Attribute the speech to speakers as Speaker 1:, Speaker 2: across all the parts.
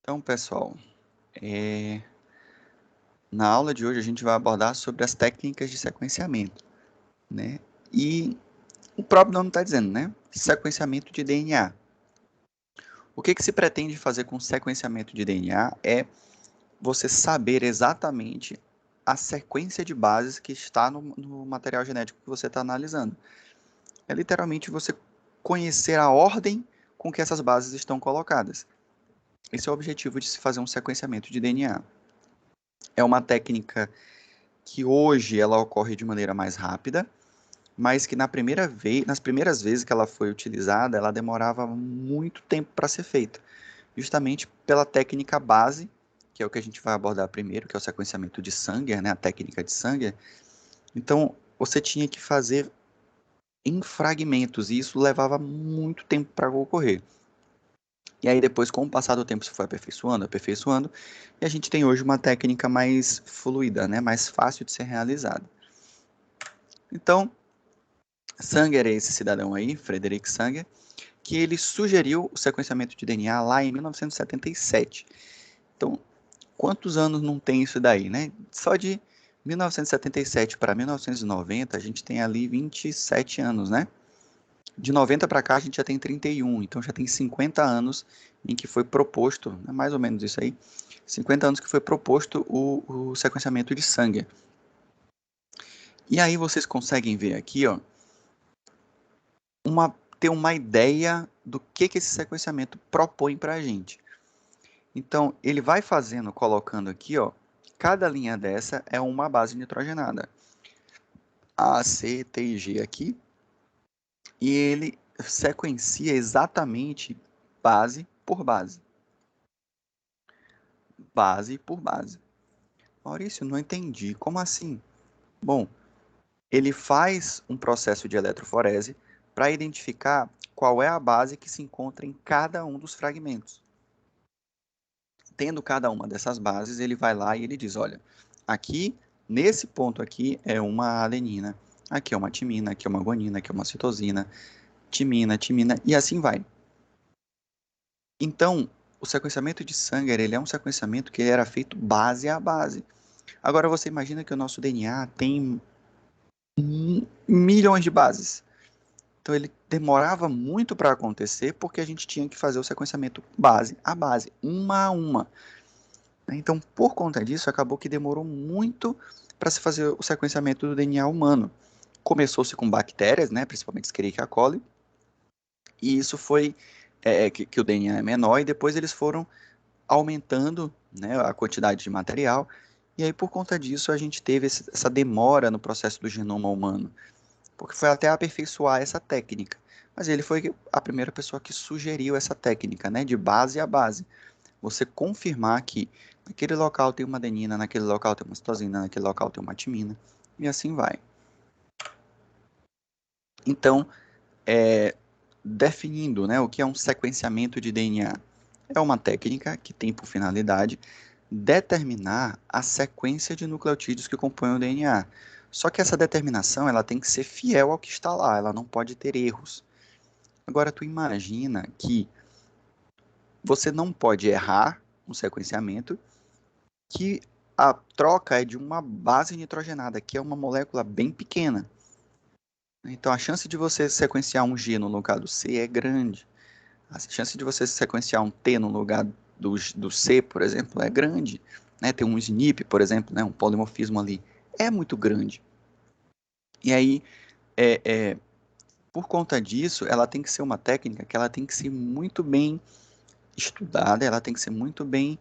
Speaker 1: Então, pessoal, eh, na aula de hoje a gente vai abordar sobre as técnicas de sequenciamento, né? E o próprio nome está dizendo, né? Sequenciamento de DNA. O que se pretende fazer com o sequenciamento de DNA é você saber exatamente a sequência de bases que está no material genético que você está analisando. É literalmente você conhecer a ordem com que essas bases estão colocadas. Esse é o objetivo de se fazer um sequenciamento de DNA. É uma técnica que hoje ela ocorre de maneira mais rápida, mas que nas primeiras vezes que ela foi utilizada, ela demorava muito tempo para ser feita, justamente pela técnica base, que é o que a gente vai abordar primeiro, que é o sequenciamento de Sanger, né, a técnica de Sanger. Então, você tinha que fazer em fragmentos, e isso levava muito tempo para ocorrer. E aí depois, com o passar do tempo, isso foi aperfeiçoando, aperfeiçoando, e a gente tem hoje uma técnica mais fluida, né, mais fácil de ser realizada. Então, Sanger é esse cidadão aí, Frederick Sanger, que ele sugeriu o sequenciamento de DNA lá em 1977. Então, quantos anos não tem isso daí, né? Só de 1977 para 1990, a gente tem ali 27 anos, né? De 90 para cá, a gente já tem 31, então já tem 50 anos em que foi proposto, né, mais ou menos isso aí, 50 anos que foi proposto o sequenciamento de Sanger. E aí vocês conseguem ver aqui, ó, ter uma ideia do que esse sequenciamento propõe para a gente. Então, ele vai fazendo, colocando aqui, ó, cada linha dessa é uma base nitrogenada. A, C, T e G aqui. E ele sequencia exatamente base por base. Base por base. Maurício, não entendi. Como assim? Bom, ele faz um processo de eletroforese para identificar qual é a base que se encontra em cada um dos fragmentos. Tendo cada uma dessas bases, ele vai lá e ele diz, olha, aqui, nesse ponto aqui é uma adenina, aqui é uma timina, aqui é uma guanina, aqui é uma citosina, timina, e assim vai. Então, o sequenciamento de Sanger, ele é um sequenciamento que era feito base a base. Agora, você imagina que o nosso DNA tem milhões de bases. Então, ele demorava muito para acontecer porque a gente tinha que fazer o sequenciamento base a base, uma a uma. Então, por conta disso, acabou que demorou muito para se fazer o sequenciamento do DNA humano. Começou-se com bactérias, né, principalmente Escherichia coli, e isso foi que o DNA é menor, e depois eles foram aumentando, né, a quantidade de material, e aí por conta disso a gente teve essa demora no processo do genoma humano, porque foi até aperfeiçoar essa técnica. Mas ele foi a primeira pessoa que sugeriu essa técnica, né, de base a base. Você confirmar que naquele local tem uma adenina, naquele local tem uma citosina, naquele local tem uma timina, e assim vai. Então, definindo, né, o que é um sequenciamento de DNA, é uma técnica que tem por finalidade determinar a sequência de nucleotídeos que compõem o DNA. Só que essa determinação ela tem que ser fiel ao que está lá, ela não pode ter erros. Agora, tu imagina que você não pode errar um sequenciamento que a troca é de uma base nitrogenada, que é uma molécula bem pequena. Então, a chance de você sequenciar um G no lugar do C é grande. A chance de você sequenciar um T no lugar do C, por exemplo, é grande. Né? Tem um SNP, por exemplo, né? Um polimorfismo ali, é muito grande. E aí, é, é, por conta disso, ela tem que ser uma técnica que ela tem que ser muito bem estudada, ela tem que ser muito bem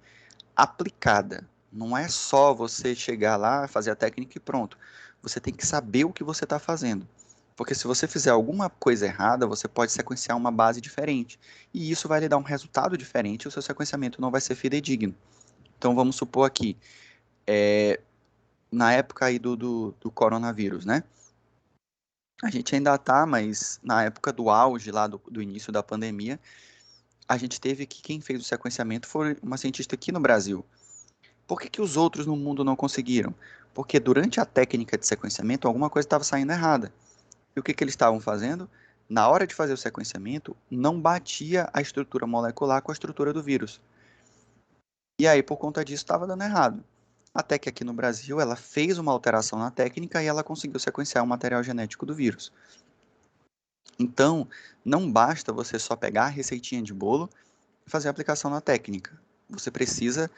Speaker 1: aplicada. Não é só você chegar lá, fazer a técnica e pronto. Você tem que saber o que você está fazendo. Porque se você fizer alguma coisa errada, você pode sequenciar uma base diferente. E isso vai lhe dar um resultado diferente e o seu sequenciamento não vai ser fidedigno. Então vamos supor aqui, na época aí do coronavírus, né? A gente ainda tá, mas na época do auge lá do início da pandemia, a gente teve que quem fez o sequenciamento foi uma cientista aqui no Brasil. Por que os outros no mundo não conseguiram? Porque durante a técnica de sequenciamento, alguma coisa estava saindo errada. E o que eles estavam fazendo? Na hora de fazer o sequenciamento, não batia a estrutura molecular com a estrutura do vírus. E aí, por conta disso, estava dando errado. Até que aqui no Brasil, ela fez uma alteração na técnica e ela conseguiu sequenciar o material genético do vírus. Então, não basta você só pegar a receitinha de bolo e fazer a aplicação na técnica. Você precisa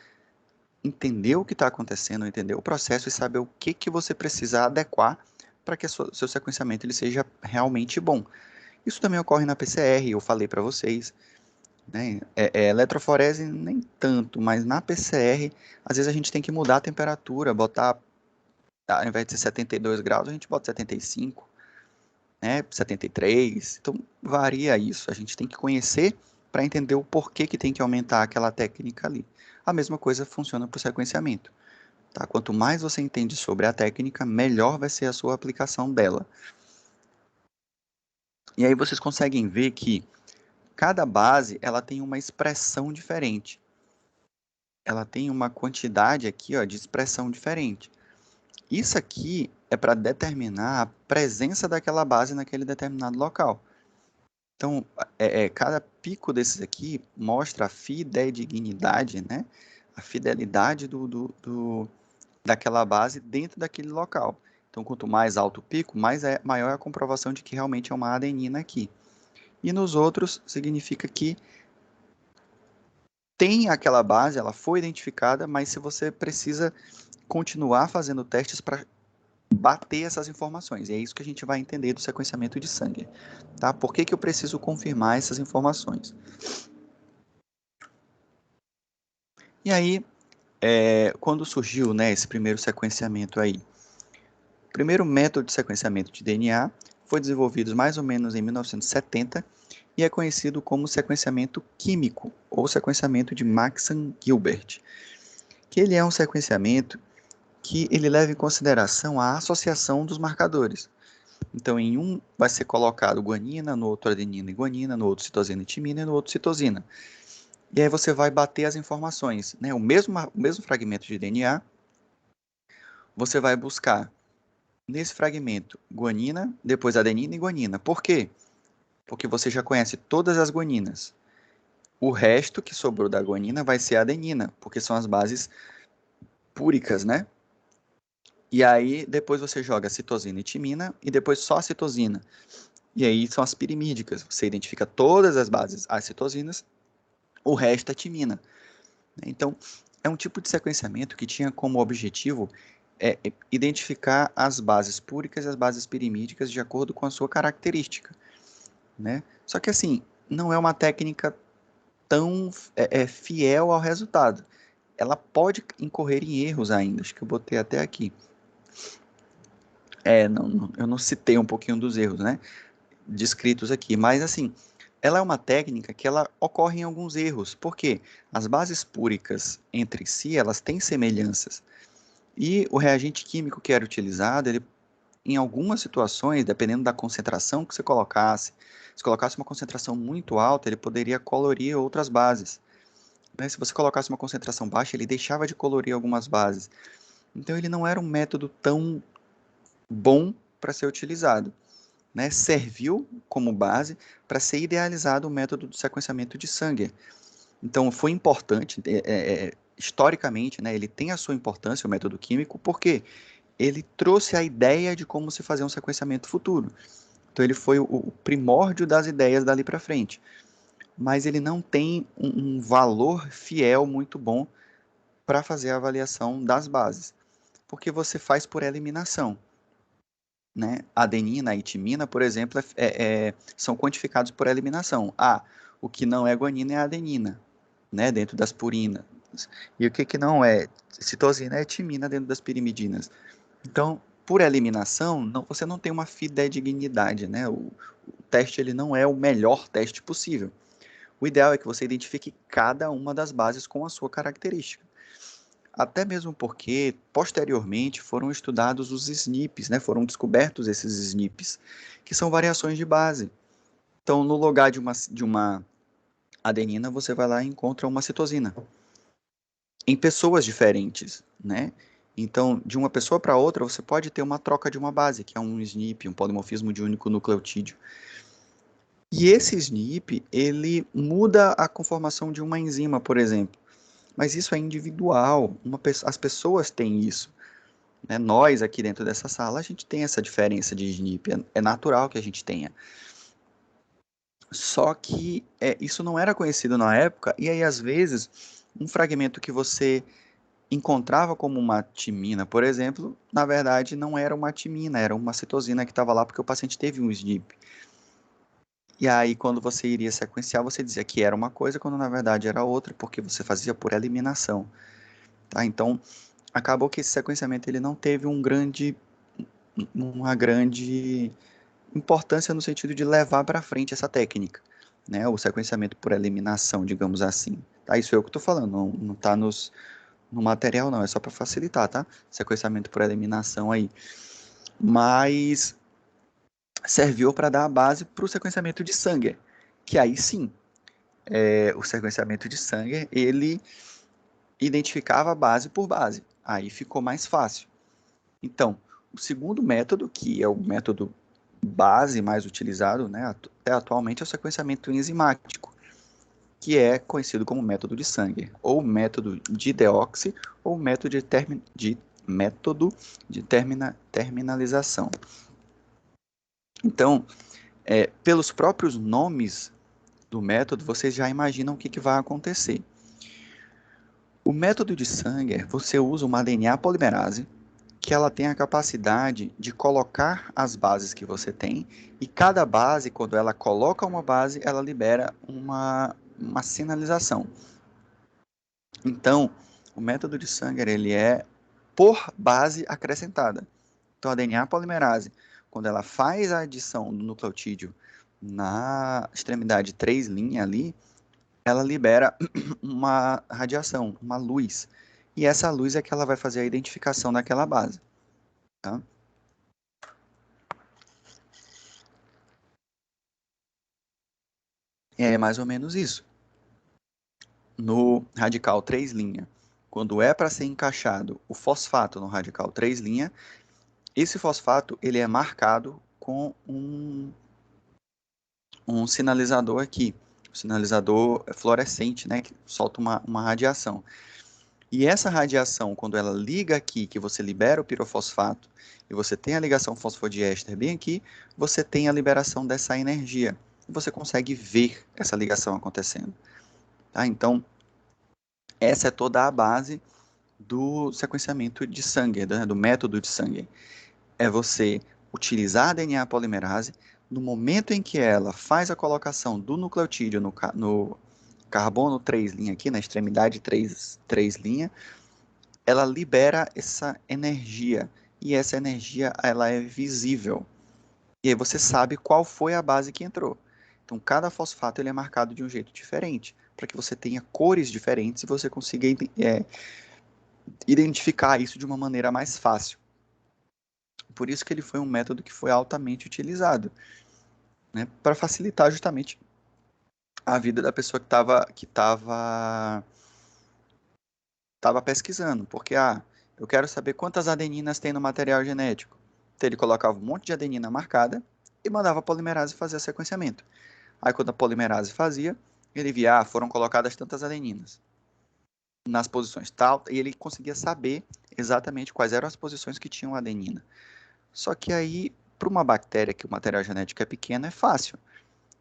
Speaker 1: entender o que está acontecendo, entender o processo e saber o que, que você precisa adequar para que o seu sequenciamento ele seja realmente bom. Isso também ocorre na PCR, eu falei para vocês, né? Eletroforese nem tanto, mas na PCR, às vezes a gente tem que mudar a temperatura, botar, ao invés de ser 72 graus, a gente bota 75, né? 73, então varia isso. A gente tem que conhecer para entender o porquê que tem que aumentar aquela técnica ali. A mesma coisa funciona para o sequenciamento. Tá? Quanto mais você entende sobre a técnica, melhor vai ser a sua aplicação dela. E aí vocês conseguem ver que cada base ela tem uma expressão diferente. Ela tem uma quantidade aqui, ó, de expressão diferente. Isso aqui é para determinar a presença daquela base naquele determinado local. Então, cada pico desses aqui mostra a fidedignidade, né? A fidelidade daquela base dentro daquele local. Então, quanto mais alto o pico, maior é a comprovação de que realmente é uma adenina aqui. E nos outros, significa que tem aquela base, ela foi identificada, mas se você precisa continuar fazendo testes para bater essas informações. E é isso que a gente vai entender do sequenciamento de sangue. Tá? Por que, que eu preciso confirmar essas informações? E aí, quando surgiu, né, esse primeiro sequenciamento aí? O primeiro método de sequenciamento de DNA foi desenvolvido mais ou menos em 1970 e é conhecido como sequenciamento químico ou sequenciamento de Maxam-Gilbert, que ele é um sequenciamento que ele leva em consideração a associação dos marcadores. Então, em um vai ser colocado guanina, no outro adenina e guanina, no outro citosina e timina e no outro citosina. E aí você vai bater as informações, né? O mesmo fragmento de DNA, você vai buscar nesse fragmento guanina, depois adenina e guanina. Por quê? Porque você já conhece todas as guaninas. O resto que sobrou da guanina vai ser a adenina, porque são as bases púricas, né? E aí depois você joga citosina e timina e depois só a citosina. E aí são as pirimídicas. Você identifica todas as bases, as citosinas, o resto é timina. Então, é um tipo de sequenciamento que tinha como objetivo identificar as bases púricas e as bases pirimídicas de acordo com a sua característica, né? Só que assim, não é uma técnica tão fiel ao resultado. Ela pode incorrer em erros ainda, acho que eu botei até aqui. Eu não citei um pouquinho dos erros, né? Descritos aqui, mas assim, ela é uma técnica que ela ocorre em alguns erros, porque as bases púricas entre si, elas têm semelhanças. E o reagente químico que era utilizado, ele, em algumas situações, dependendo da concentração que você colocasse, se colocasse uma concentração muito alta, ele poderia colorir outras bases. Né? Se você colocasse uma concentração baixa, ele deixava de colorir algumas bases. Então, ele não era um método tão bom para ser utilizado. Né? Serviu como base para ser idealizado o método do sequenciamento de sangue. Então, foi importante, historicamente, né, ele tem a sua importância, o método químico, porque ele trouxe a ideia de como se fazer um sequenciamento futuro. Então, ele foi o primórdio das ideias dali para frente. Mas ele não tem um valor fiel muito bom para fazer a avaliação das bases, porque você faz por eliminação. Né? Adenina e timina, por exemplo, são quantificados por eliminação. O que não é guanina é adenina, né? Dentro das purinas. E o que não é? Citosina é timina dentro das pirimidinas. Então, por eliminação, você não tem uma fidedignidade, né? O teste ele não é o melhor teste possível. O ideal é que você identifique cada uma das bases com a sua característica. Até mesmo porque, posteriormente, foram estudados os SNPs, né? Foram descobertos esses SNPs, que são variações de base. Então, no lugar de uma adenina, você vai lá e encontra uma citosina. Em pessoas diferentes, né? Então, de uma pessoa para outra, você pode ter uma troca de uma base, que é um SNP, um polimorfismo de único nucleotídeo. E esse SNP, ele muda a conformação de uma enzima, por exemplo. Mas isso é individual, as pessoas têm isso, né? Nós aqui dentro dessa sala, a gente tem essa diferença de SNP, é natural que a gente tenha. Só que isso não era conhecido na época, e aí às vezes um fragmento que você encontrava como uma timina, por exemplo, na verdade não era uma timina, era uma citosina que estava lá porque o paciente teve um SNP. E aí, quando você iria sequenciar, você dizia que era uma coisa, quando na verdade era outra, porque você fazia por eliminação, tá? Então, acabou que esse sequenciamento ele não teve uma grande importância no sentido de levar para frente essa técnica, né? O sequenciamento por eliminação, digamos assim. Tá? Isso é o que eu estou falando, não está no material, não, é só para facilitar, tá? Sequenciamento por eliminação aí. Mas serviu para dar a base para o sequenciamento de Sanger, que aí sim, o sequenciamento de Sanger, ele identificava base por base. Aí ficou mais fácil. Então, o segundo método, que é o método base mais utilizado, né, até atualmente, é o sequenciamento enzimático, que é conhecido como método de Sanger, ou método de Deoxy, ou método de terminalização. Então, pelos próprios nomes do método, vocês já imaginam o que vai acontecer. O método de Sanger, você usa uma DNA polimerase, que ela tem a capacidade de colocar as bases que você tem, e cada base, quando ela coloca uma base, ela libera uma sinalização. Então, o método de Sanger, ele é por base acrescentada. Então, a DNA polimerase, quando ela faz a adição do nucleotídeo na extremidade 3' ali, ela libera uma radiação, uma luz. E essa luz é que ela vai fazer a identificação daquela base. Tá? É mais ou menos isso. No radical 3', quando é para ser encaixado o fosfato no radical 3', esse fosfato ele é marcado com um sinalizador aqui, um sinalizador fluorescente, né, que solta uma radiação. E essa radiação, quando ela liga aqui, que você libera o pirofosfato, e você tem a ligação fosfodiéster bem aqui, você tem a liberação dessa energia. E você consegue ver essa ligação acontecendo. Tá? Então, essa é toda a base do sequenciamento de Sanger, né, do método de Sanger. É você utilizar a DNA polimerase, no momento em que ela faz a colocação do nucleotídeo no carbono 3' aqui, na extremidade 3', ela libera essa energia, e essa energia ela é visível. E aí você sabe qual foi a base que entrou. Então, cada fosfato ele é marcado de um jeito diferente, para que você tenha cores diferentes e você consiga identificar isso de uma maneira mais fácil. Por isso que ele foi um método que foi altamente utilizado, né, para facilitar justamente a vida da pessoa que estava pesquisando, porque eu quero saber quantas adeninas tem no material genético. Então ele colocava um monte de adenina marcada e mandava a polimerase fazer o sequenciamento. Aí quando a polimerase fazia, ele via, foram colocadas tantas adeninas nas posições tal, e ele conseguia saber exatamente quais eram as posições que tinham adenina. Só que aí, para uma bactéria que o material genético é pequeno, é fácil.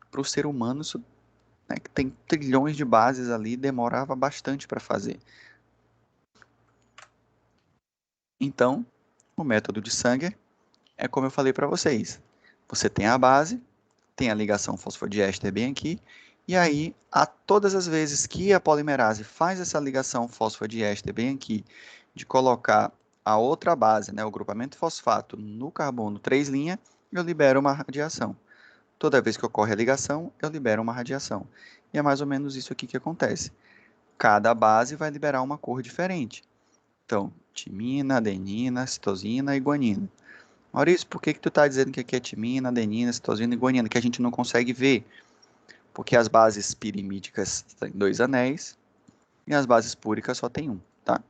Speaker 1: Para o ser humano, isso, né, que tem trilhões de bases ali, demorava bastante para fazer. Então, o método de Sanger é como eu falei para vocês. Você tem a base, tem a ligação fosfodiéster bem aqui, e aí, a todas as vezes que a polimerase faz essa ligação fosfodiéster bem aqui, de colocar a outra base, né, o grupamento fosfato, no carbono 3', eu libero uma radiação. Toda vez que ocorre a ligação, eu libero uma radiação. E é mais ou menos isso aqui que acontece. Cada base vai liberar uma cor diferente. Então, timina, adenina, citosina e guanina. Maurício, por que tu está dizendo que aqui é timina, adenina, citosina e guanina, que a gente não consegue ver? Porque as bases pirimídicas têm 2 anéis e as bases púricas só tem um, tá?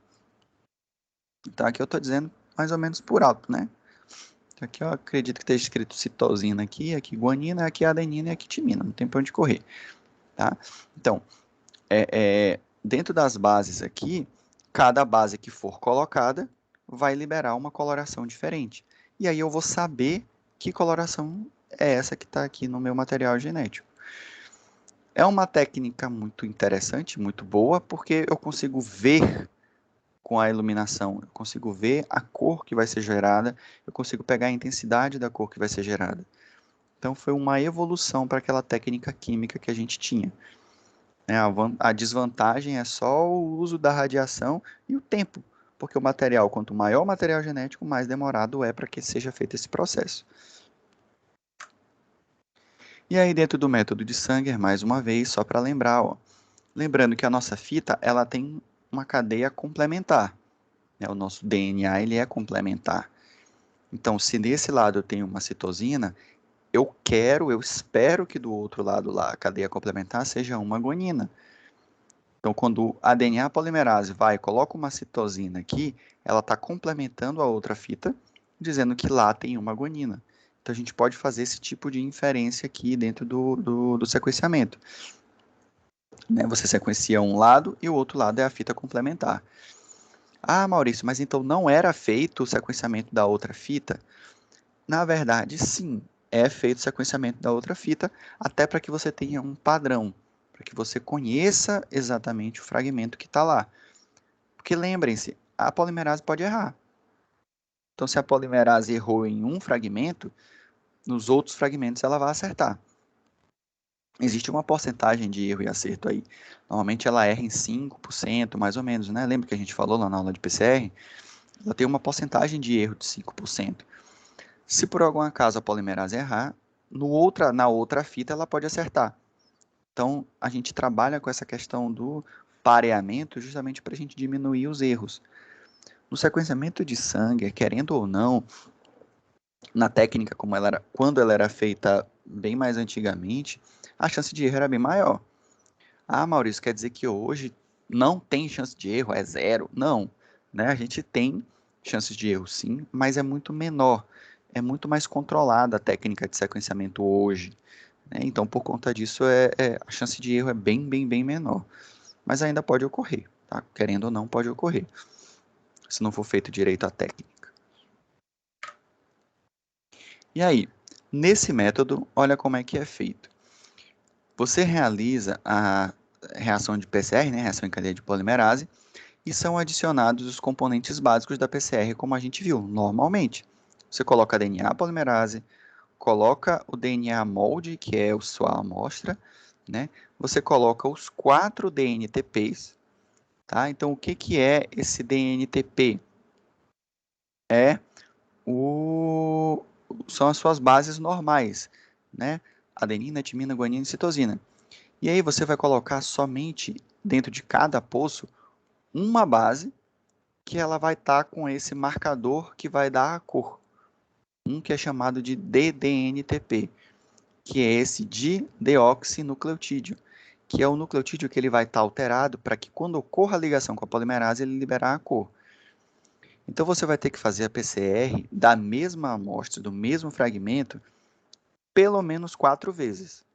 Speaker 1: Então aqui eu estou dizendo mais ou menos por alto, né? Então, aqui eu acredito que esteja escrito citosina aqui guanina, aqui adenina e aqui timina, não tem para onde correr, tá? Então, dentro das bases aqui, cada base que for colocada vai liberar uma coloração diferente. E aí eu vou saber que coloração é essa que está aqui no meu material genético. É uma técnica muito interessante, muito boa, porque eu consigo ver com a iluminação, eu consigo ver a cor que vai ser gerada, eu consigo pegar a intensidade da cor que vai ser gerada. Então foi uma evolução para aquela técnica química que a gente tinha. A desvantagem é só o uso da radiação e o tempo, porque o material, quanto maior o material genético, mais demorado é para que seja feito esse processo. E aí dentro do método de Sanger, mais uma vez, só para lembrar, ó, lembrando que a nossa fita ela tem uma cadeia complementar. Né? O nosso DNA ele é complementar. Então, se desse lado eu tenho uma citosina, eu espero que do outro lado lá, a cadeia complementar seja uma guanina. Então, quando a DNA polimerase vai e coloca uma citosina aqui, ela está complementando a outra fita, dizendo que lá tem uma guanina. Então, a gente pode fazer esse tipo de inferência aqui dentro do sequenciamento. Né? Você sequencia um lado e o outro lado é a fita complementar. Ah, Maurício, mas então não era feito o sequenciamento da outra fita? Na verdade, sim, é feito o sequenciamento da outra fita, até para que você tenha um padrão, para que você conheça exatamente o fragmento que está lá. Porque lembrem-se, a polimerase pode errar. Então, se a polimerase errou em um fragmento, nos outros fragmentos ela vai acertar. Existe uma porcentagem de erro e acerto aí. Normalmente ela erra em 5%, mais ou menos, né? Lembra que a gente falou lá na aula de PCR? Ela tem uma porcentagem de erro de 5%. Se por algum acaso a polimerase errar, na outra fita ela pode acertar. Então, a gente trabalha com essa questão do pareamento justamente para a gente diminuir os erros. No sequenciamento de sangue, querendo ou não, na técnica como ela era, quando ela era feita bem mais antigamente, a chance de erro era bem maior. Ah, Maurício, quer dizer que hoje não tem chance de erro, é zero? Não, né? A gente tem chances de erro sim, mas é muito menor. É muito mais controlada a técnica de sequenciamento hoje. Né? Então, por conta disso, a chance de erro é bem menor. Mas ainda pode ocorrer, tá? Querendo ou não, pode ocorrer, se não for feito direito a técnica. E aí, nesse método, olha como é que é feito. Você realiza a reação de PCR, né, reação em cadeia de polimerase, e são adicionados os componentes básicos da PCR, como a gente viu, normalmente. Você coloca a DNA polimerase, coloca o DNA molde, que é a sua amostra, né? Você coloca os 4 DNTPs, tá? Então, o que que é esse DNTP? É são as suas bases normais, né? Adenina, timina, guanina e citosina. E aí você vai colocar somente dentro de cada poço uma base que ela vai estar com esse marcador que vai dar a cor. Um que é chamado de DDNTP, que é esse dideoxinucleotídeo, que é o nucleotídeo que ele vai estar alterado para que quando ocorra a ligação com a polimerase ele liberar a cor. Então você vai ter que fazer a PCR da mesma amostra, do mesmo fragmento, pelo menos 4 vezes.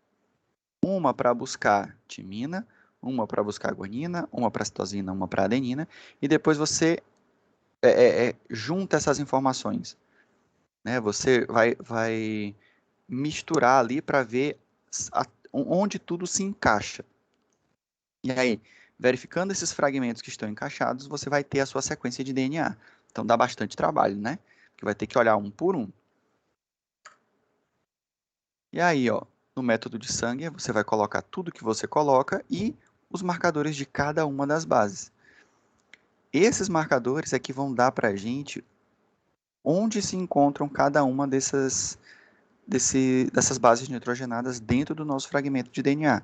Speaker 1: Uma para buscar timina, uma para buscar guanina, uma para citosina, uma para adenina, e depois você junta essas informações. Né? Você vai misturar ali para ver onde tudo se encaixa. E aí, verificando esses fragmentos que estão encaixados, você vai ter a sua sequência de DNA. Então dá bastante trabalho, né? Porque vai ter que olhar um por um. E aí, ó, no método de sangue, você vai colocar tudo que você coloca e os marcadores de cada uma das bases. Esses marcadores é que vão dar para a gente onde se encontram cada uma dessas bases nitrogenadas dentro do nosso fragmento de DNA.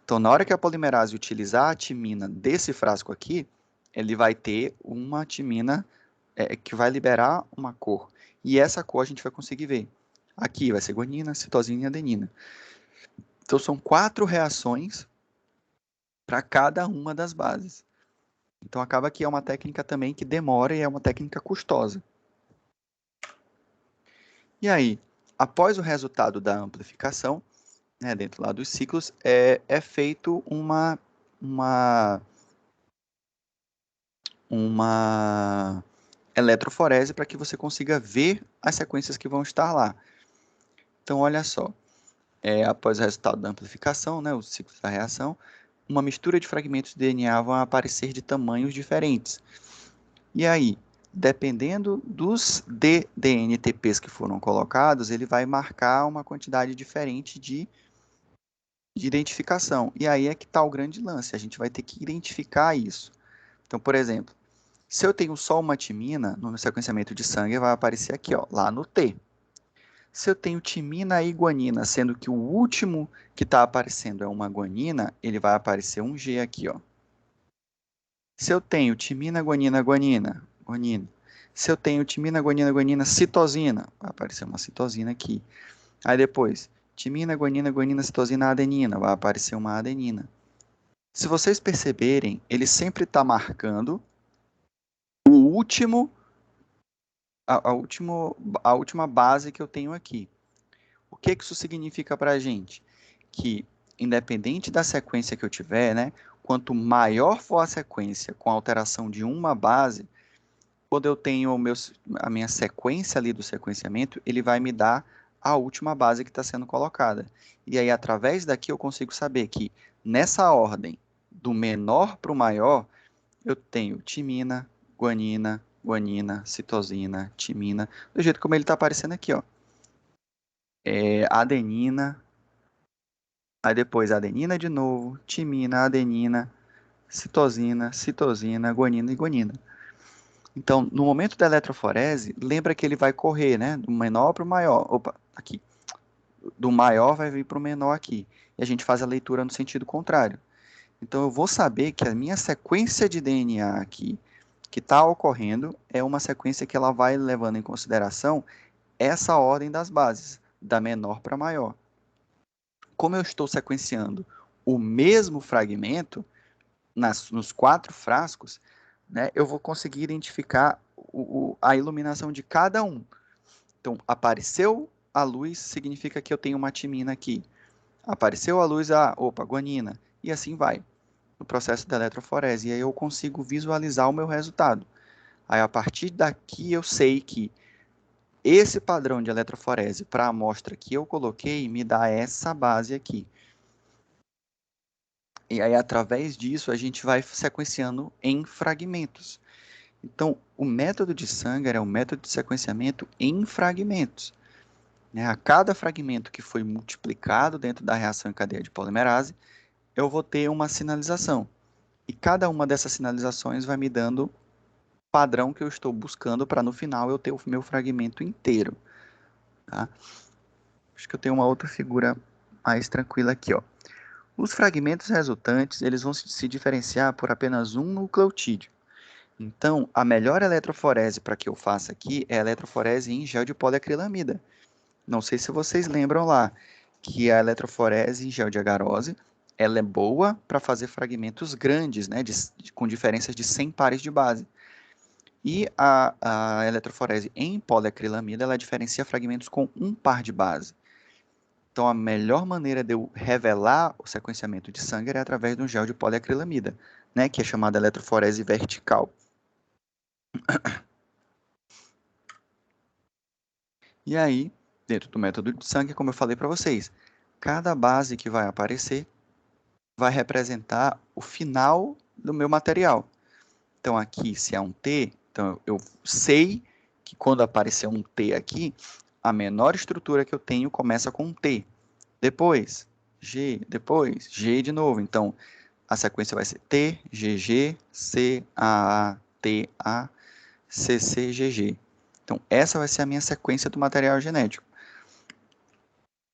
Speaker 1: Então, na hora que a polimerase utilizar a timina desse frasco aqui, ele vai ter uma timina que vai liberar uma cor. E essa cor a gente vai conseguir ver. Aqui vai ser guanina, citosina e adenina. Então, são 4 reações para cada uma das bases. Então, acaba que é uma técnica também que demora e é uma técnica custosa. E aí, após o resultado da amplificação, né, dentro lá dos ciclos, é feito uma uma eletroforese para que você consiga ver as sequências que vão estar lá. Então, olha só, após o resultado da amplificação, né, os ciclos da reação, uma mistura de fragmentos de DNA vão aparecer de tamanhos diferentes. E aí, dependendo dos ddNTPs que foram colocados, ele vai marcar uma quantidade diferente de identificação. E aí é que está o grande lance, a gente vai ter que identificar isso. Então, por exemplo, se eu tenho só uma timina, no sequenciamento de sangue vai aparecer aqui, ó, lá no T. Se eu tenho timina e guanina, sendo que o último que está aparecendo é uma guanina, ele vai aparecer um G aqui, ó. Se eu tenho timina, guanina, guanina, guanina. Se eu tenho timina, guanina, guanina, citosina, vai aparecer uma citosina aqui. Aí depois, timina, guanina, guanina, citosina, adenina, vai aparecer uma adenina. Se vocês perceberem, ele sempre está marcando o último, a última base que eu tenho aqui. O que isso significa para a gente? Que, independente da sequência que eu tiver, né, quanto maior for a sequência com alteração de uma base, quando eu tenho a minha sequência ali do sequenciamento, ele vai me dar a última base que está sendo colocada. E aí, através daqui, eu consigo saber que nessa ordem, do menor para o maior, eu tenho timina, guanina, guanina, citosina, timina, do jeito como ele está aparecendo aqui, ó. Adenina, aí depois adenina de novo, timina, adenina, citosina, citosina, guanina e guanina. Então, no momento da eletroforese, lembra que ele vai correr, né? Do menor para o maior. Opa, aqui. Do maior vai vir para o menor aqui. E a gente faz a leitura no sentido contrário. Então, eu vou saber que a minha sequência de DNA aqui, que está ocorrendo, é uma sequência que ela vai levando em consideração essa ordem das bases, da menor para maior. Como eu estou sequenciando o mesmo fragmento nos 4 frascos, né, eu vou conseguir identificar a iluminação de cada um. Então, apareceu a luz, significa que eu tenho uma timina aqui. Apareceu a luz, opa, guanina. E assim vai, no processo da eletroforese. E aí eu consigo visualizar o meu resultado. Aí, a partir daqui, eu sei que esse padrão de eletroforese para a amostra que eu coloquei me dá essa base aqui. E aí, através disso, a gente vai sequenciando em fragmentos. Então, o método de Sanger é um método de sequenciamento em fragmentos. Né? A cada fragmento que foi multiplicado dentro da reação em cadeia de polimerase, eu vou ter uma sinalização. E cada uma dessas sinalizações vai me dando o padrão que eu estou buscando para no final eu ter o meu fragmento inteiro. Tá? Acho que eu tenho uma outra figura mais tranquila aqui. Ó. Os fragmentos resultantes eles vão se diferenciar por apenas um nucleotídeo. Então, a melhor eletroforese para que eu faça aqui é a eletroforese em gel de poliacrilamida. Não sei se vocês lembram lá que a eletroforese em gel de agarose ela é boa para fazer fragmentos grandes, né, com diferenças de 100 pares de base. E a eletroforese em poliacrilamida ela diferencia fragmentos com um par de base. Então, a melhor maneira de eu revelar o sequenciamento de Sanger é através de um gel de poliacrilamida, né, que é chamada eletroforese vertical. E aí, dentro do método de Sanger, como eu falei para vocês, cada base que vai aparecer vai representar o final do meu material. Então, aqui, se é um T, então eu sei que quando aparecer um T aqui, a menor estrutura que eu tenho começa com um T. Depois, G, depois, G de novo. Então, a sequência vai ser T, GG, C, AA, T, A, CC, GG. Então, essa vai ser a minha sequência do material genético,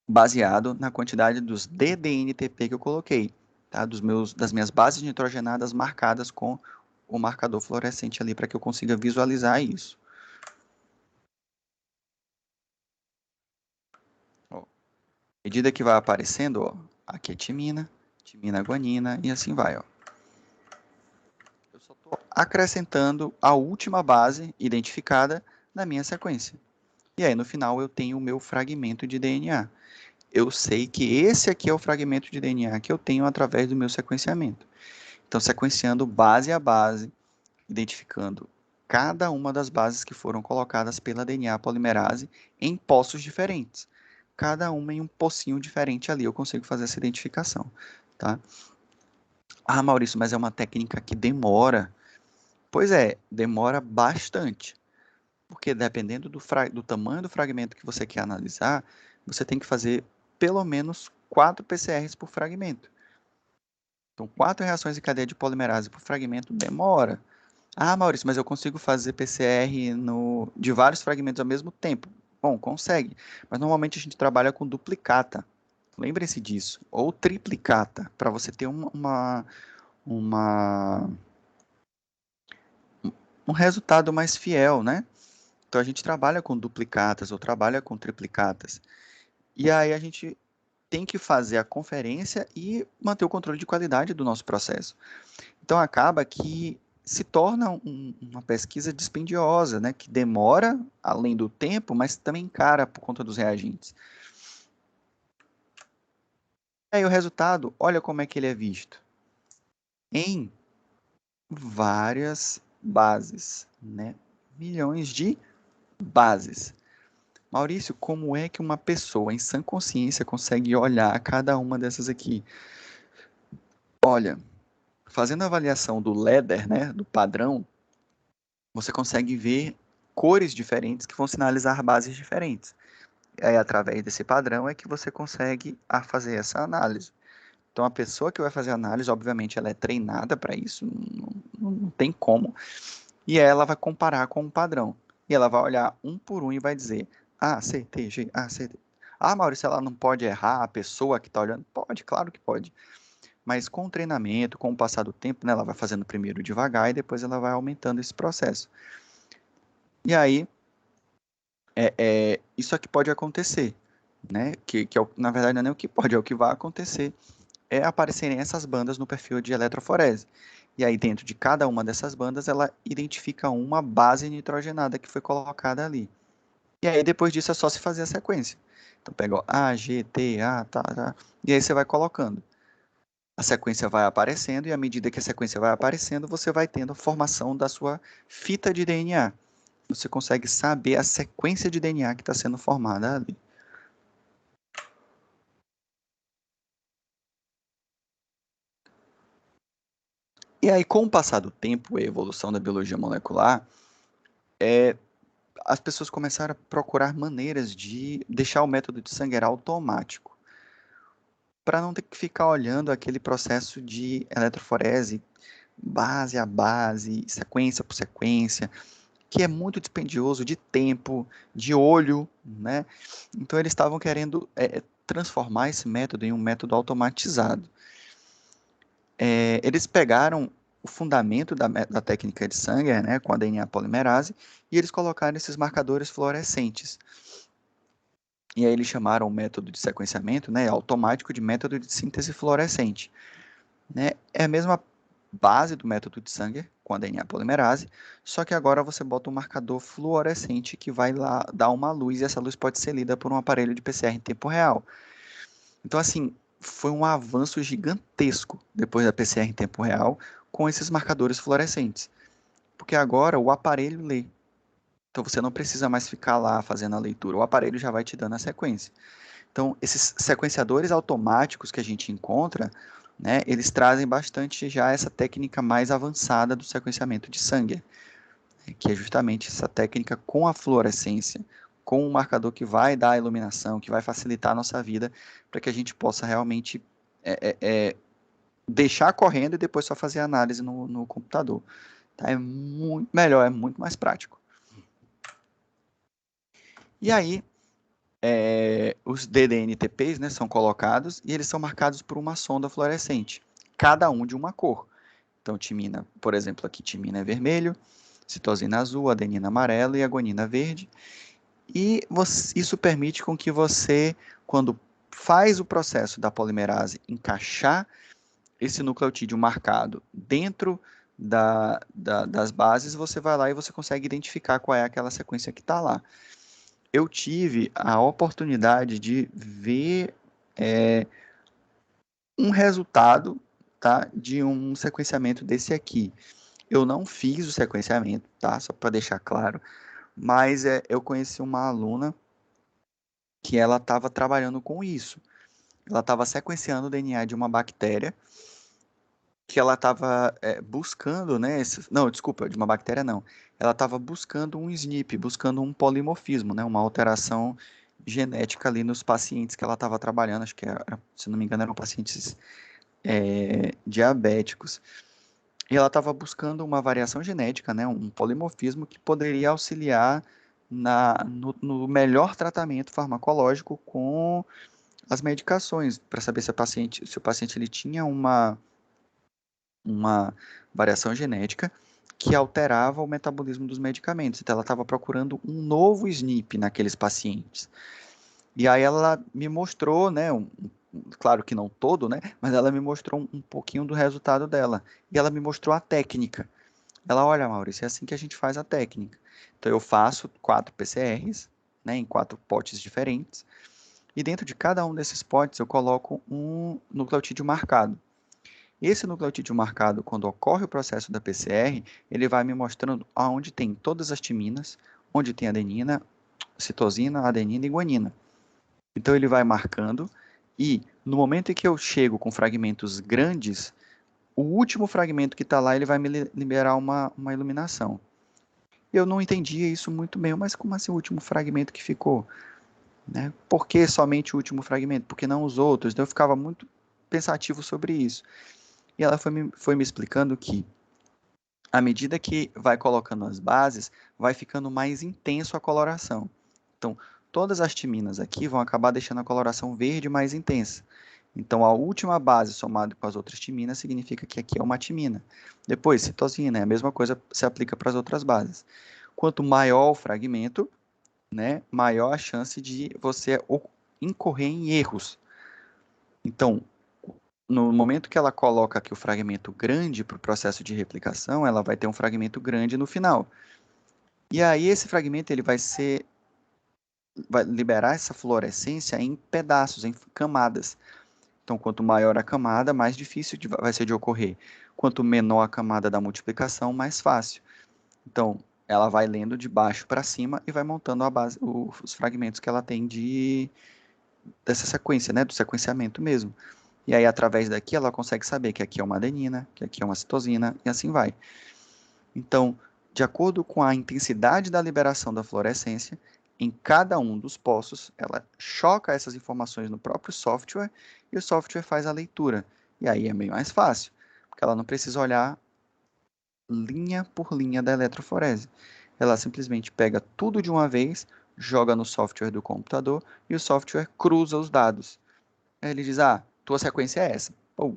Speaker 1: baseado na quantidade dos ddNTP que eu coloquei, tá? Das minhas bases nitrogenadas marcadas com o marcador fluorescente ali, para que eu consiga visualizar isso. Ó, à medida que vai aparecendo, ó, aqui é timina, timina guanina, e assim vai. Ó. Eu só estou acrescentando a última base identificada na minha sequência. E aí, no final, eu tenho o meu fragmento de DNA. Eu sei que esse aqui é o fragmento de DNA que eu tenho através do meu sequenciamento. Então, sequenciando base a base, identificando cada uma das bases que foram colocadas pela DNA polimerase em poços diferentes. Cada uma em um pocinho diferente ali eu consigo fazer essa identificação, tá? Ah, Maurício, mas é uma técnica que demora. Pois é, demora bastante, porque dependendo do tamanho do fragmento que você quer analisar, você tem que fazer pelo menos 4 PCRs por fragmento. Então, 4 reações em cadeia de polimerase por fragmento demora. Ah, Maurício, mas eu consigo fazer PCR de vários fragmentos ao mesmo tempo. Bom, consegue, mas normalmente a gente trabalha com duplicata. Lembrem-se disso. Ou triplicata, para você ter uma, um resultado mais fiel, né? Então a gente trabalha com duplicatas ou trabalha com triplicatas. E aí a gente tem que fazer a conferência e manter o controle de qualidade do nosso processo. Então acaba que se torna uma pesquisa dispendiosa, né, que demora além do tempo, mas também cara por conta dos reagentes. E aí o resultado, olha como é que ele é visto. Em várias bases, né? Milhões de bases. Maurício, como é que uma pessoa em sã consciência consegue olhar cada uma dessas aqui? Olha, fazendo a avaliação do LEDER, né, do padrão, você consegue ver cores diferentes que vão sinalizar bases diferentes. E aí, através desse padrão, é que você consegue fazer essa análise. Então, a pessoa que vai fazer a análise, obviamente, ela é treinada para isso, não tem como. E aí ela vai comparar com o padrão. E ela vai olhar um por um e vai dizer A, C, T, G, A, C, T. Ah, Maurício, ela não pode errar, a pessoa que está olhando? Pode, claro que pode. Mas com o treinamento, com o passar do tempo, né, ela vai fazendo primeiro devagar e depois ela vai aumentando esse processo. E aí, isso aqui pode acontecer, né? Que é na verdade não é nem o que pode, é o que vai acontecer. É aparecerem essas bandas no perfil de eletroforese. E aí, dentro de cada uma dessas bandas, ela identifica uma base nitrogenada que foi colocada ali. E aí, depois disso, é só se fazer a sequência. Então, pega ó, A, G, T, A, tá. E aí você vai colocando. A sequência vai aparecendo, e à medida que a sequência vai aparecendo, você vai tendo a formação da sua fita de DNA. Você consegue saber a sequência de DNA que está sendo formada ali. E aí, com o passar do tempo e a evolução da biologia molecular, as pessoas começaram a procurar maneiras de deixar o método de sangue automático, para não ter que ficar olhando aquele processo de eletroforese, base a base, sequência por sequência, que é muito dispendioso de tempo, de olho, né? Então eles estavam querendo transformar esse método em um método automatizado. Eles pegaram o fundamento da técnica de Sanger, né, com a DNA polimerase, e eles colocaram esses marcadores fluorescentes. E aí eles chamaram o método de sequenciamento, né, automático, de método de síntese fluorescente. Né? É a mesma base do método de Sanger, com a DNA polimerase, só que agora você bota um marcador fluorescente que vai lá dar uma luz, e essa luz pode ser lida por um aparelho de PCR em tempo real. Então, assim, foi um avanço gigantesco depois da PCR em tempo real com esses marcadores fluorescentes. Porque agora o aparelho lê. Então você não precisa mais ficar lá fazendo a leitura, o aparelho já vai te dando a sequência. Então, esses sequenciadores automáticos que a gente encontra, né, eles trazem bastante já essa técnica mais avançada do sequenciamento de Sanger, que é justamente essa técnica com a fluorescência, com um marcador que vai dar a iluminação, que vai facilitar a nossa vida, para que a gente possa realmente deixar correndo e depois só fazer a análise no computador. Tá? É muito melhor, é muito mais prático. E aí, os DDNTPs, né, são colocados e eles são marcados por uma sonda fluorescente, cada um de uma cor. Então, timina, por exemplo, aqui timina é vermelho, citosina azul, adenina amarelo e a guanina verde. E isso permite com que você, quando faz o processo da polimerase encaixar esse nucleotídeo marcado dentro das bases, você vai lá e você consegue identificar qual é aquela sequência que está lá. Eu tive a oportunidade de ver um resultado, tá, de um sequenciamento desse aqui. Eu não fiz o sequenciamento, tá? Só para deixar claro. Mas eu conheci uma aluna que ela estava trabalhando com isso. Ela estava sequenciando o DNA de uma bactéria que ela estava buscando, né? Não, desculpa, de uma bactéria não. Ela estava buscando um SNP, buscando um polimorfismo, né? Uma alteração genética ali nos pacientes que ela estava trabalhando. Acho que, se não me engano, eram pacientes diabéticos. E ela estava buscando uma variação genética, né? Um polimorfismo que poderia auxiliar no melhor tratamento farmacológico com as medicações, para saber se o paciente ele tinha uma variação genética que alterava o metabolismo dos medicamentos. Então, ela estava procurando um novo SNP naqueles pacientes. E aí ela me mostrou, né, claro que não todo, né, mas ela me mostrou um pouquinho do resultado dela. E ela me mostrou a técnica. Ela, olha, Maurício, é assim que a gente faz a técnica. Então, eu faço 4 PCRs, né, em 4 potes diferentes. E dentro de cada um desses potes eu coloco um nucleotídeo marcado. Esse nucleotídeo marcado, quando ocorre o processo da PCR, ele vai me mostrando aonde tem todas as timinas, onde tem adenina, citosina, adenina e guanina. Então ele vai marcando e no momento em que eu chego com fragmentos grandes, o último fragmento que está lá, ele vai me liberar uma iluminação. Eu não entendia isso muito bem, mas como assim o último fragmento que ficou? Né? Por que somente o último fragmento? Por que não os outros? Então eu ficava muito pensativo sobre isso. E ela foi me explicando que, à medida que vai colocando as bases, vai ficando mais intenso a coloração. Então, todas as timinas aqui vão acabar deixando a coloração verde mais intensa. Então, a última base somada com as outras timinas significa que aqui é uma timina. Depois, citosina, a mesma coisa se aplica para as outras bases. Quanto maior o fragmento, né, maior a chance de você incorrer em erros. Então, no momento que ela coloca aqui o fragmento grande para o processo de replicação, ela vai ter um fragmento grande no final. E aí esse fragmento ele vai liberar essa fluorescência em pedaços, em camadas. Então, quanto maior a camada, mais difícil vai ser de ocorrer. Quanto menor a camada da multiplicação, mais fácil. Então, ela vai lendo de baixo para cima e vai montando os fragmentos que ela tem dessa sequência, né, do sequenciamento mesmo. E aí, através daqui, ela consegue saber que aqui é uma adenina, que aqui é uma citosina, e assim vai. Então, de acordo com a intensidade da liberação da fluorescência, em cada um dos poços, ela choca essas informações no próprio software e o software faz a leitura. E aí é meio mais fácil, porque ela não precisa olhar linha por linha da eletroforese. Ela simplesmente pega tudo de uma vez, joga no software do computador e o software cruza os dados. Aí ele diz: ah, tua sequência é essa. Pô,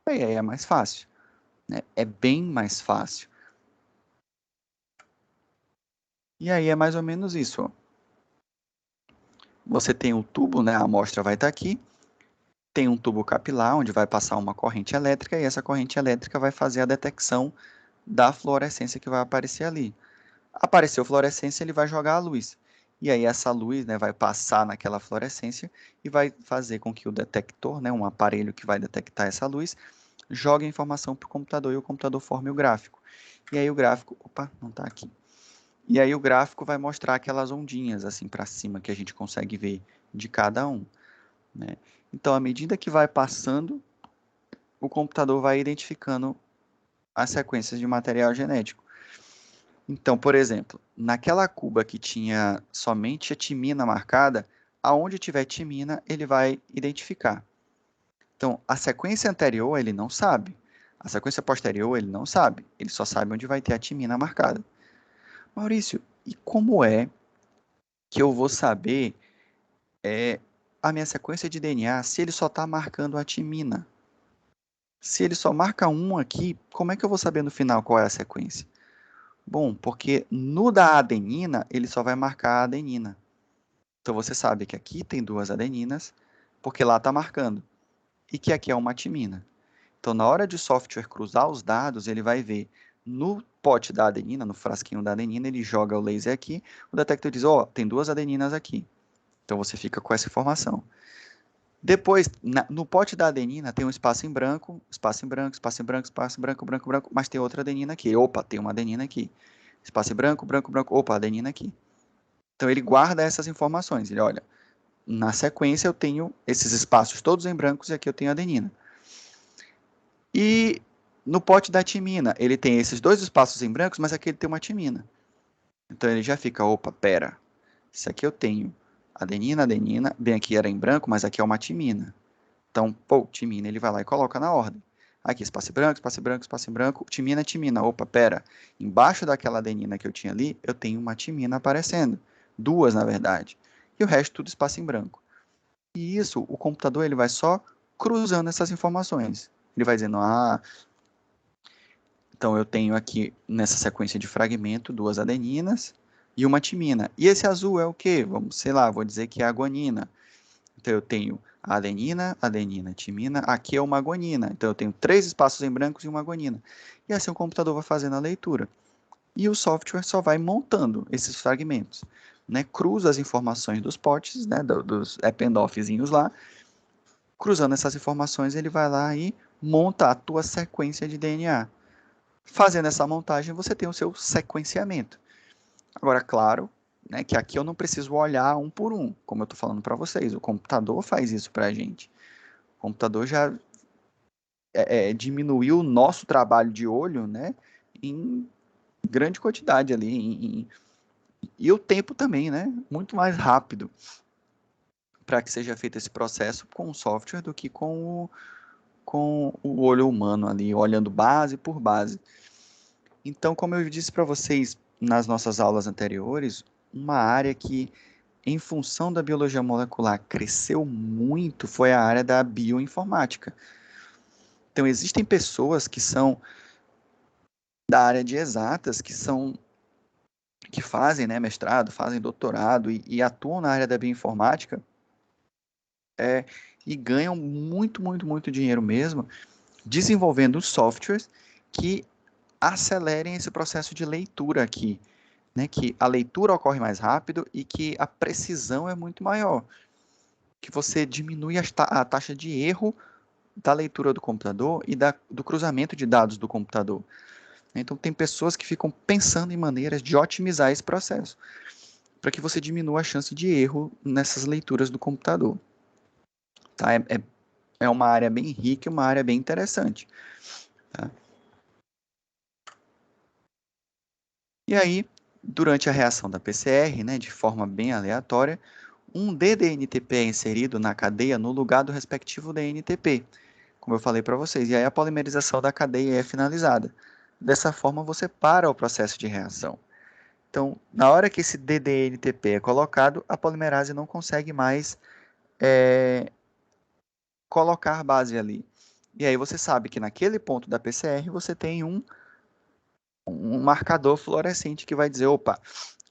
Speaker 1: aí é mais fácil, né? É bem mais fácil. E aí é mais ou menos isso, ó. Você tem o tubo, né? A amostra vai estar aqui. Tem um tubo capilar onde vai passar uma corrente elétrica e essa corrente elétrica vai fazer a detecção da fluorescência que vai aparecer ali. Apareceu fluorescência, ele vai jogar a luz. E aí essa luz, né, vai passar naquela fluorescência e vai fazer com que o detector, né, um aparelho que vai detectar essa luz, jogue a informação para o computador e o computador forme o gráfico. E aí o gráfico, opa, não está aqui. E aí o gráfico vai mostrar aquelas ondinhas assim para cima que a gente consegue ver de cada um, né? Então, à medida que vai passando, o computador vai identificando as sequências de material genético. Então, por exemplo, naquela cuba que tinha somente a timina marcada, aonde tiver timina, ele vai identificar. Então, a sequência anterior ele não sabe. A sequência posterior ele não sabe. Ele só sabe onde vai ter a timina marcada. Maurício, e como é que eu vou saber a minha sequência de DNA se ele só está marcando a timina? Se ele só marca um aqui, como é que eu vou saber no final qual é a sequência? Bom, porque no da adenina, ele só vai marcar a adenina. Então você sabe que aqui tem duas adeninas, porque lá está marcando, e que aqui é uma timina. Então, na hora de o software cruzar os dados, ele vai ver no pote da adenina, no frasquinho da adenina, ele joga o laser aqui, o detector diz, ó, tem duas adeninas aqui. Então você fica com essa informação. Depois, no pote da adenina tem um espaço em branco, espaço em branco, espaço em branco, espaço em branco, branco, branco, mas tem outra adenina aqui. Opa, tem uma adenina aqui. Espaço em branco, branco, branco, opa, adenina aqui. Então ele guarda essas informações. Ele olha, na sequência eu tenho esses espaços todos em brancos e aqui eu tenho adenina. E no pote da timina, ele tem esses dois espaços em brancos, mas aqui ele tem uma timina. Então ele já fica, opa, pera, isso aqui eu tenho adenina, adenina, bem aqui era em branco, mas aqui é uma timina. Então, pô, timina, ele vai lá e coloca na ordem. Aqui, espaço em branco, espaço em branco, espaço em branco, timina, timina. Opa, pera, embaixo daquela adenina que eu tinha ali, eu tenho uma timina aparecendo. Duas, na verdade. E o resto tudo espaço em branco. E isso, o computador, ele vai só cruzando essas informações. Ele vai dizendo, então eu tenho aqui nessa sequência de fragmento duas adeninas e uma timina. E esse azul é o quê? Vamos, sei lá, vou dizer que é a guanina. Então eu tenho a adenina, adenina, timina, aqui é uma guanina. Então eu tenho três espaços em brancos e uma guanina. E assim o computador vai fazendo a leitura. E o software só vai montando esses fragmentos, né? Cruza as informações dos potes, né? Dos append-offzinhos lá. Cruzando essas informações, ele vai lá e monta a tua sequência de DNA. Fazendo essa montagem, você tem o seu sequenciamento. Agora, claro, né, que aqui eu não preciso olhar um por um, como eu estou falando para vocês. O computador faz isso para a gente. O computador já diminuiu o nosso trabalho de olho, né, em grande quantidade ali. E o tempo também, né, muito mais rápido para que seja feito esse processo com o software do que com o olho humano ali, olhando base por base. Então, como eu disse para vocês nas nossas aulas anteriores, uma área que, em função da biologia molecular, cresceu muito foi a área da bioinformática. Então, existem pessoas que são da área de exatas, que fazem, né, mestrado, fazem doutorado e atuam na área da bioinformática é, e ganham muito, muito, muito dinheiro mesmo desenvolvendo softwares que acelerem esse processo de leitura aqui, né, que a leitura ocorre mais rápido e que a precisão é muito maior, que você diminui a taxa de erro da leitura do computador e do cruzamento de dados do computador. Então, tem pessoas que ficam pensando em maneiras de otimizar esse processo, para que você diminua a chance de erro nessas leituras do computador. Tá? É uma área bem rica e uma área bem interessante. Tá? E aí, durante a reação da PCR, né, de forma bem aleatória, um ddNTP é inserido na cadeia no lugar do respectivo DNTP, como eu falei para vocês, e aí a polimerização da cadeia é finalizada. Dessa forma, você para o processo de reação. Então, na hora que esse ddNTP é colocado, a polimerase não consegue mais colocar base ali. E aí você sabe que naquele ponto da PCR você tem um marcador fluorescente que vai dizer, opa,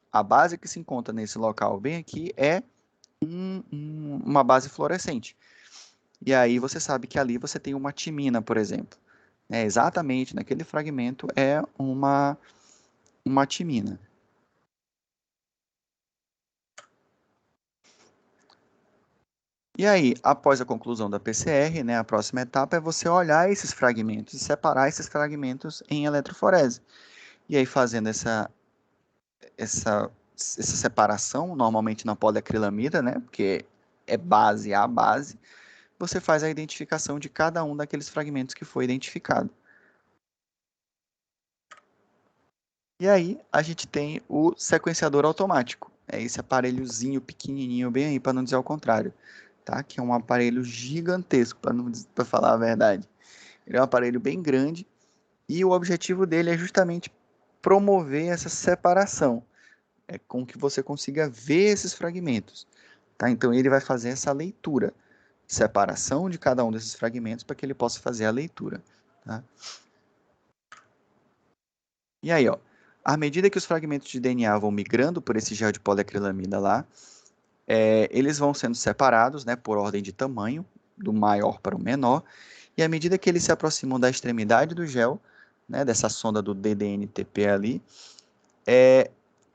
Speaker 1: a base que se encontra nesse local bem aqui é uma base fluorescente. E aí você sabe que ali você tem uma timina, por exemplo. Exatamente, naquele fragmento é uma timina. E aí, após a conclusão da PCR, né, a próxima etapa é você olhar esses fragmentos e separar esses fragmentos em eletroforese. E aí, fazendo essa separação, normalmente na poliacrilamida, né, porque é base a base, você faz a identificação de cada um daqueles fragmentos que foi identificado. E aí, a gente tem o sequenciador automático. É esse aparelhozinho pequenininho, bem aí, para não dizer o contrário, tá? Que é um aparelho gigantesco, para falar a verdade. Ele é um aparelho bem grande e o objetivo dele é justamente promover essa separação, com que você consiga ver esses fragmentos, tá? Então ele vai fazer essa leitura, separação de cada um desses fragmentos para que ele possa fazer a leitura, tá? E aí, ó, à medida que os fragmentos de DNA vão migrando por esse gel de poliacrilamida lá, eles vão sendo separados, né, por ordem de tamanho, do maior para o menor, e à medida que eles se aproximam da extremidade do gel, né, dessa sonda do ddNTP ali,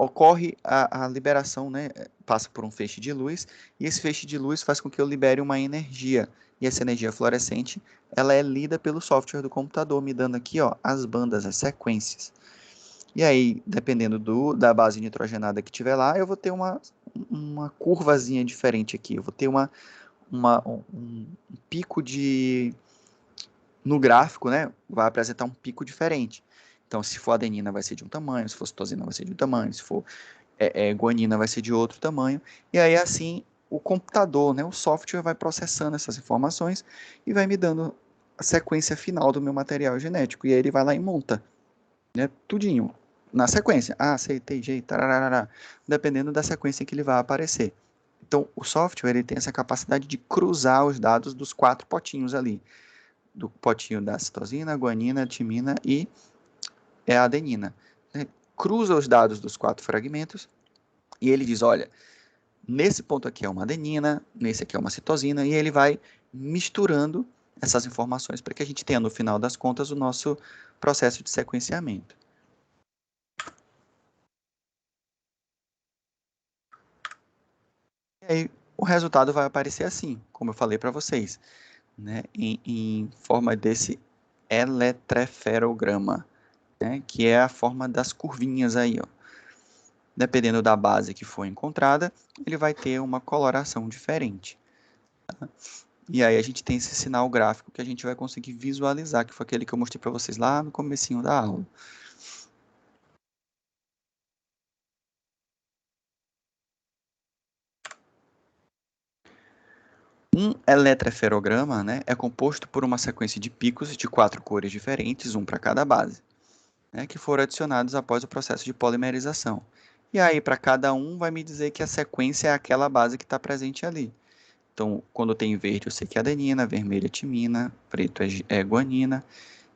Speaker 1: ocorre a liberação, né? Passa por um feixe de luz, e esse feixe de luz faz com que eu libere uma energia. E essa energia fluorescente, ela é lida pelo software do computador, me dando aqui, ó, as bandas, as sequências. E aí, dependendo da base nitrogenada que tiver lá, eu vou ter uma curvazinha diferente aqui. Eu vou ter um pico de... No gráfico, né, vai apresentar um pico diferente. Então, se for adenina, vai ser de um tamanho, se for citosina, vai ser de um tamanho, se for guanina, vai ser de outro tamanho. E aí, assim, o computador, né, o software vai processando essas informações e vai me dando a sequência final do meu material genético. E aí ele vai lá e monta, né, tudinho, na sequência. A, C, T, G, tararara, dependendo da sequência que ele vai aparecer. Então, o software ele tem essa capacidade de cruzar os dados dos 4 potinhos ali. Do potinho da citosina, guanina, timina e a adenina. Cruza os dados dos 4 fragmentos e ele diz, olha, nesse ponto aqui é uma adenina, nesse aqui é uma citosina, e ele vai misturando essas informações para que a gente tenha, no final das contas, o nosso processo de sequenciamento. E aí, o resultado vai aparecer assim, como eu falei para vocês, né, em forma desse eletroferograma, né, que é a forma das curvinhas aí, ó. Dependendo da base que for encontrada, ele vai ter uma coloração diferente. Tá? E aí a gente tem esse sinal gráfico que a gente vai conseguir visualizar, que foi aquele que eu mostrei para vocês lá no comecinho da aula. Um eletroferograma, né, é composto por uma sequência de picos de 4 cores diferentes, um para cada base, né, que foram adicionados após o processo de polimerização. E aí, para cada um, vai me dizer que a sequência é aquela base que está presente ali. Então, quando tem verde, eu sei que é adenina, vermelho é timina, preto é guanina,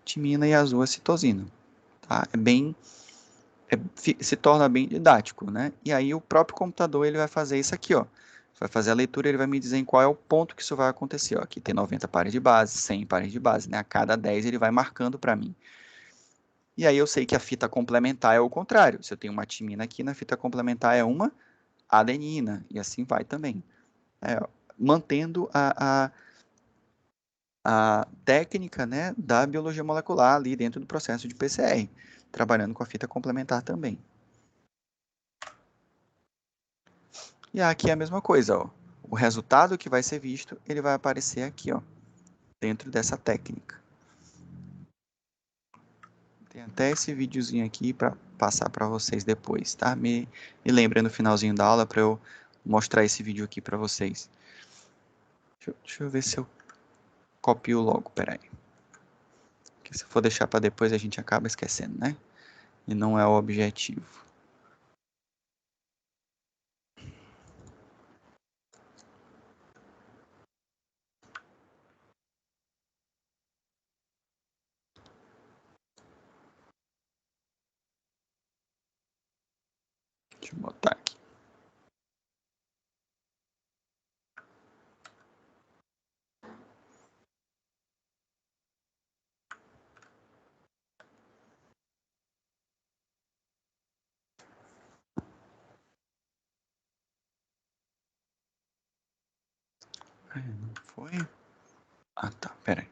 Speaker 1: timina e azul é citosina. Tá? Se torna bem didático, né? E aí o próprio computador ele vai fazer isso aqui, ó. Vai fazer a leitura, ele vai me dizer em qual é o ponto que isso vai acontecer. Ó. Aqui tem 90 pares de base, 100 pares de base, né? A cada 10 ele vai marcando para mim. E aí eu sei que a fita complementar é o contrário. Se eu tenho uma timina aqui, na fita complementar é uma adenina, e assim vai também. Mantendo a técnica, né, da biologia molecular ali dentro do processo de PCR, trabalhando com a fita complementar também. E aqui é a mesma coisa, ó. O resultado que vai ser visto, ele vai aparecer aqui, ó, dentro dessa técnica. Tem até esse videozinho aqui para passar para vocês depois, tá? Me lembrem no finalzinho da aula para eu mostrar esse vídeo aqui para vocês. Deixa eu ver se eu copio logo, peraí. Porque se for deixar para depois a gente acaba esquecendo, né? E não é o objetivo. Deixa eu botar aqui. Não foi? Ah, tá, peraí.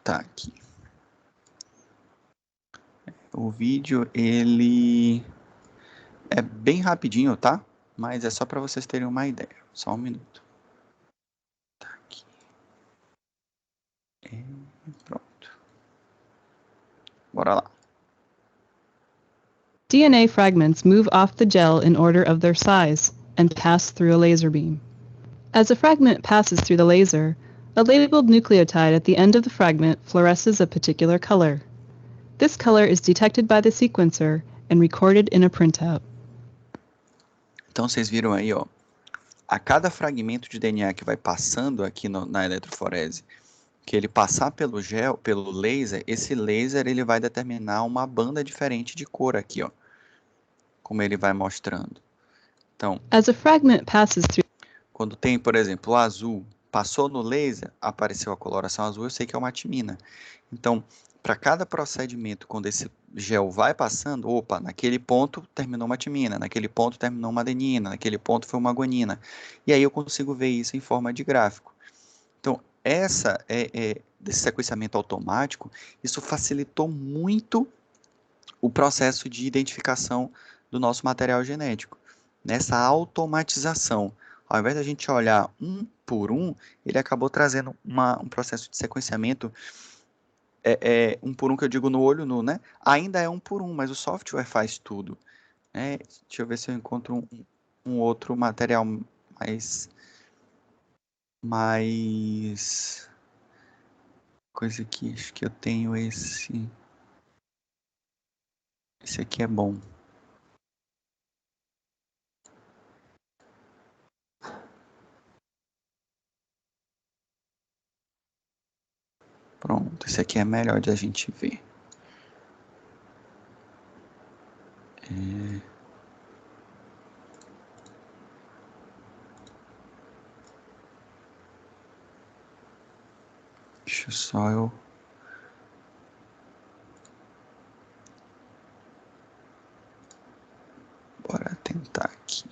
Speaker 1: Tá aqui. O vídeo, ele é bem rapidinho, tá? Mas é só para vocês terem uma ideia. Só um minuto. Tá aqui. E pronto. Bora lá.
Speaker 2: DNA fragments move off the gel in order of their size and pass through a laser beam. As a fragment passes through the laser, a labeled nucleotide at the end of the fragment fluoresces a particular color. This color is detected by the sequencer and recorded in a printout.
Speaker 1: Então vocês viram aí, ó. A cada fragmento de DNA que vai passando aqui na eletroforese que ele passar pelo gel, pelo laser, esse laser ele vai determinar uma banda diferente de cor aqui, ó, como ele vai mostrando. Então,
Speaker 2: As a fragment passes through,
Speaker 1: quando tem, por exemplo, o azul, passou no laser, apareceu a coloração azul, eu sei que é uma timina. Então, para cada procedimento, quando esse gel vai passando, opa, naquele ponto terminou uma timina, naquele ponto terminou uma adenina, naquele ponto foi uma guanina. E aí eu consigo ver isso em forma de gráfico. Então, desse sequenciamento automático, isso facilitou muito o processo de identificação do nosso material genético. Nessa automatização, ao invés da gente olhar um por um, ele acabou trazendo um processo de sequenciamento, um por um que eu digo no olho nu, né? Ainda é um por um, mas o software faz tudo. Né? Deixa eu ver se eu encontro um outro material mais coisa aqui, acho que eu tenho esse. Esse aqui é bom. Pronto, esse aqui é melhor de a gente ver. Deixa só eu. Bora tentar aqui.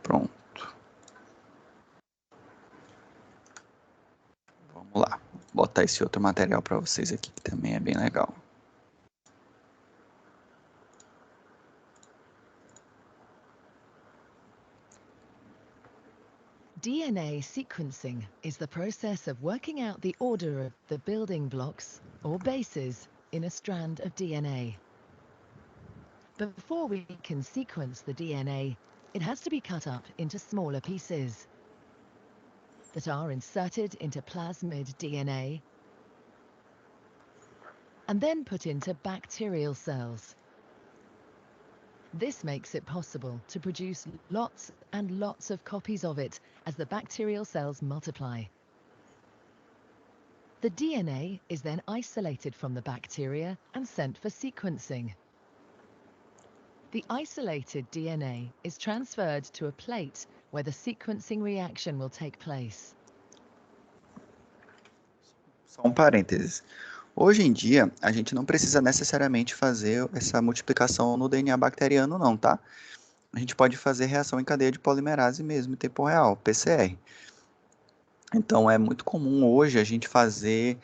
Speaker 1: Pronto. Vamos lá. Vou botar esse outro material para vocês aqui, que também é bem legal.
Speaker 3: DNA sequencing is the process of working out the order of the building blocks, or bases, in a strand of DNA. Before we can sequence the DNA, it has to be cut up into smaller pieces that are inserted into plasmid DNA and then put into bacterial cells. This makes it possible to produce lots and lots of copies of it as the bacterial cells multiply. The DNA is then isolated from the bacteria and sent for sequencing. The isolated DNA is transferred to a plate where the sequencing reaction will take place.
Speaker 1: Só um parênteses. Hoje em dia, a gente não precisa necessariamente fazer essa multiplicação no DNA bacteriano, não, tá? A gente pode fazer reação em cadeia de polimerase mesmo em tempo real, PCR. Então, é muito comum hoje a gente fazer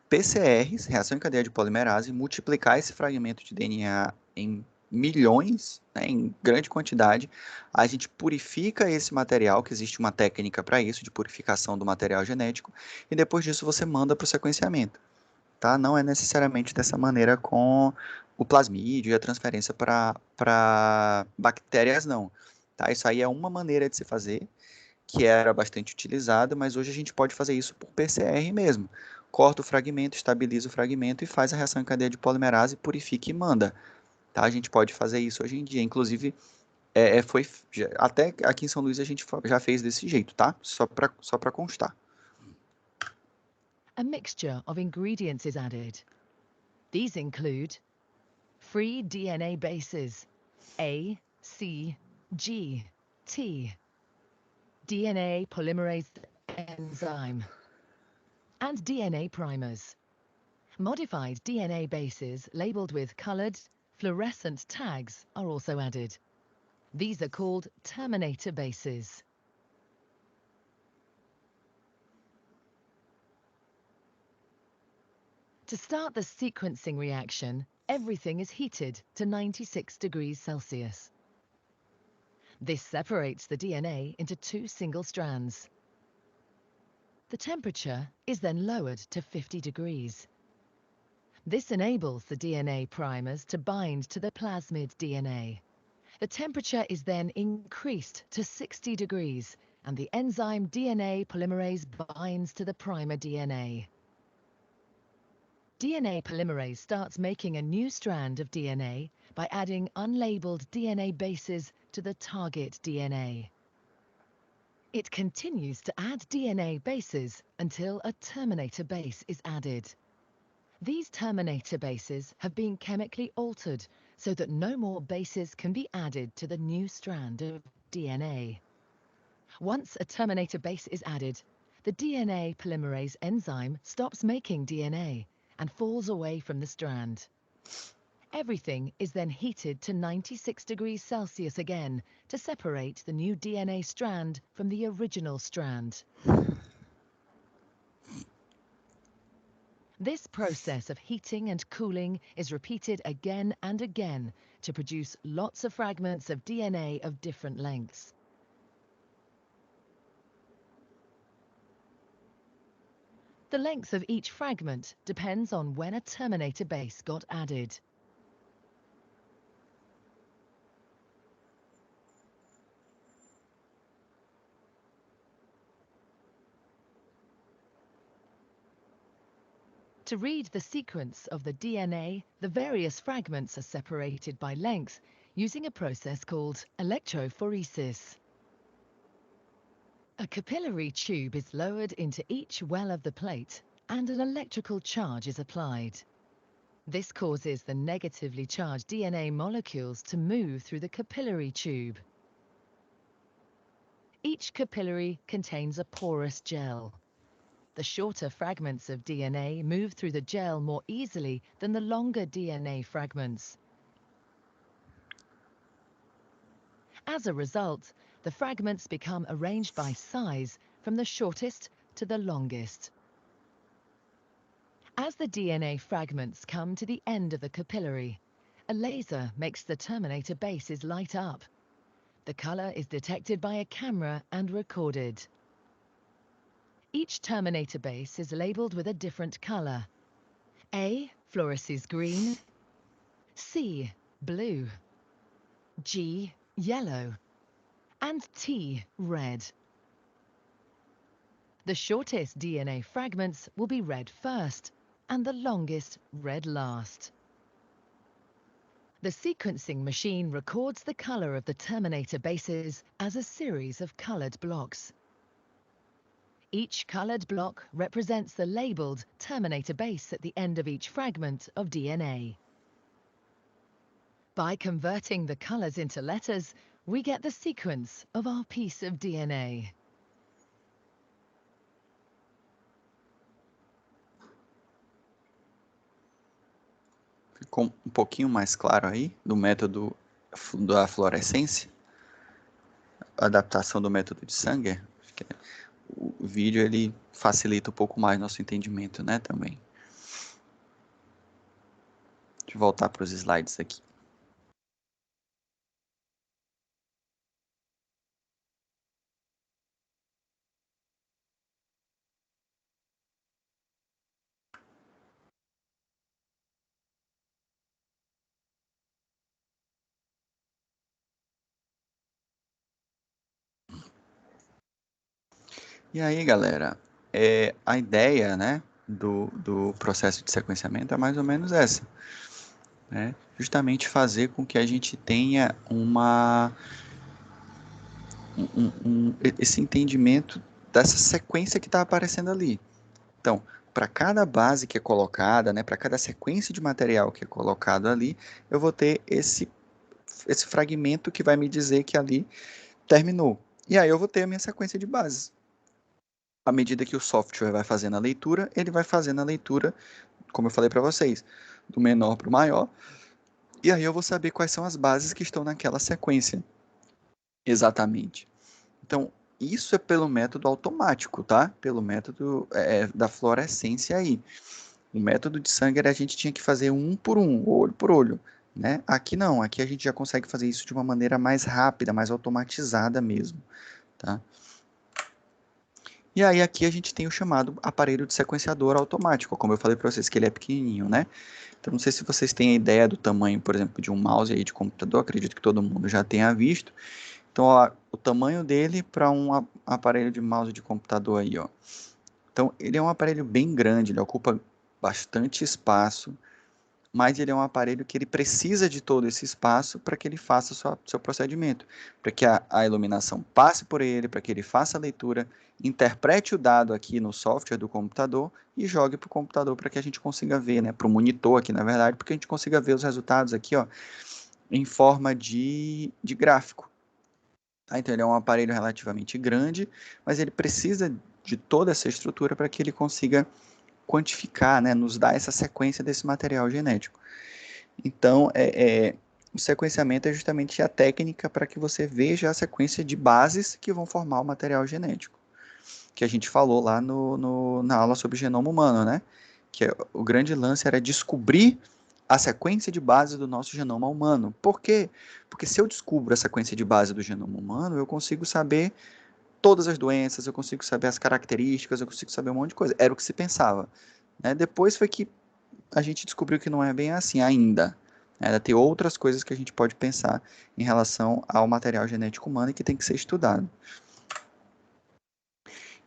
Speaker 1: PCRs, reação em cadeia de polimerase, multiplicar esse fragmento de DNA em milhões, né, em grande quantidade, a gente purifica esse material, que existe uma técnica para isso, de purificação do material genético, e depois disso você manda para o sequenciamento. Tá? Não é necessariamente dessa maneira com o plasmídio e a transferência para bactérias, não. Tá? Isso aí é uma maneira de se fazer, que era bastante utilizada, mas hoje a gente pode fazer isso por PCR mesmo. Corta o fragmento, estabiliza o fragmento e faz a reação em cadeia de polimerase, purifica e manda. Tá? A gente pode fazer isso hoje em dia. Inclusive, até aqui em São Luís a gente já fez desse jeito, tá? Só para constar.
Speaker 3: A mixture of ingredients is added. These include free DNA bases A, C, G, T, DNA polymerase enzyme, and DNA primers. Modified DNA bases labeled with colored, fluorescent tags are also added. These are called terminator bases. To start the sequencing reaction, everything is heated to 96 degrees Celsius. This separates the DNA into two single strands. The temperature is then lowered to 50 degrees. This enables the DNA primers to bind to the plasmid DNA. The temperature is then increased to 60 degrees, and the enzyme DNA polymerase binds to the primer DNA. DNA polymerase starts making a new strand of DNA by adding unlabeled DNA bases to the target DNA. It continues to add DNA bases until a terminator base is added. These terminator bases have been chemically altered so that no more bases can be added to the new strand of DNA. Once a terminator base is added, the DNA polymerase enzyme stops making DNA and falls away from the strand. Everything is then heated to 96 degrees Celsius again to separate the new DNA strand from the original strand. This process of heating and cooling is repeated again and again to produce lots of fragments of DNA of different lengths. The length of each fragment depends on when a terminator base got added. To read the sequence of the DNA, the various fragments are separated by length using a process called electrophoresis. A capillary tube is lowered into each well of the plate and an electrical charge is applied. This causes the negatively charged DNA molecules to move through the capillary tube. Each capillary contains a porous gel. The shorter fragments of DNA move through the gel more easily than the longer DNA fragments. As a result, the fragments become arranged by size from the shortest to the longest. As the DNA fragments come to the end of the capillary, a laser makes the terminator bases light up. The color is detected by a camera and recorded. Each terminator base is labeled with a different color. A fluoresces green, C blue, G yellow, and T red. The shortest DNA fragments will be read first and the longest read last. The sequencing machine records the color of the terminator bases as a series of colored blocks. Each colored block represents the labeled terminator base at the end of each fragment of DNA. By converting the colors into letters, we get the sequence of our piece of DNA.
Speaker 1: Ficou um pouquinho mais claro aí do método da fluorescência, a adaptação do método de Sanger. O vídeo ele facilita um pouco mais nosso entendimento, né, também. Deixa eu voltar para os slides aqui. E aí, galera, a ideia, né, do processo de sequenciamento é mais ou menos essa, né? Justamente fazer com que a gente tenha esse entendimento dessa sequência que está aparecendo ali. Então, para cada base que é colocada, né, para cada sequência de material que é colocado ali, eu vou ter esse fragmento que vai me dizer que ali terminou. E aí eu vou ter a minha sequência de bases. À medida que o software vai fazendo a leitura, ele vai fazendo a leitura, como eu falei para vocês, do menor para o maior, e aí eu vou saber quais são as bases que estão naquela sequência. Exatamente. Então, isso é pelo método automático, tá? Pelo método da fluorescência aí. O método de Sanger a gente tinha que fazer um por um, olho por olho, né? Aqui não, aqui a gente já consegue fazer isso de uma maneira mais rápida, mais automatizada mesmo, tá? E aí aqui a gente tem o chamado aparelho de sequenciador automático, como eu falei para vocês que ele é pequenininho, né? Então não sei se vocês têm a ideia do tamanho, por exemplo, de um mouse aí de computador, acredito que todo mundo já tenha visto. Então, ó, o tamanho dele para um aparelho de mouse de computador aí, ó. Então, ele é um aparelho bem grande, ele ocupa bastante espaço, mas ele é um aparelho que ele precisa de todo esse espaço para que ele faça seu procedimento, para que a iluminação passe por ele, para que ele faça a leitura, interprete o dado aqui no software do computador e jogue para o computador para que a gente consiga ver, né, para o monitor aqui, na verdade, para que a gente consiga ver os resultados aqui, ó, em forma de gráfico. Tá? Então, ele é um aparelho relativamente grande, mas ele precisa de toda essa estrutura para que ele consiga quantificar, né, nos dar essa sequência desse material genético. Então, o sequenciamento é justamente a técnica para que você veja a sequência de bases que vão formar o material genético, que a gente falou lá na aula sobre genoma humano, né? Que o grande lance era descobrir a sequência de base do nosso genoma humano. Por quê? Porque se eu descubro a sequência de base do genoma humano, eu consigo saber todas as doenças, eu consigo saber as características, eu consigo saber um monte de coisa. Era o que se pensava. Né? Depois foi que a gente descobriu que não é bem assim ainda. Ainda tem outras coisas que a gente pode pensar em relação ao material genético humano e que tem que ser estudado.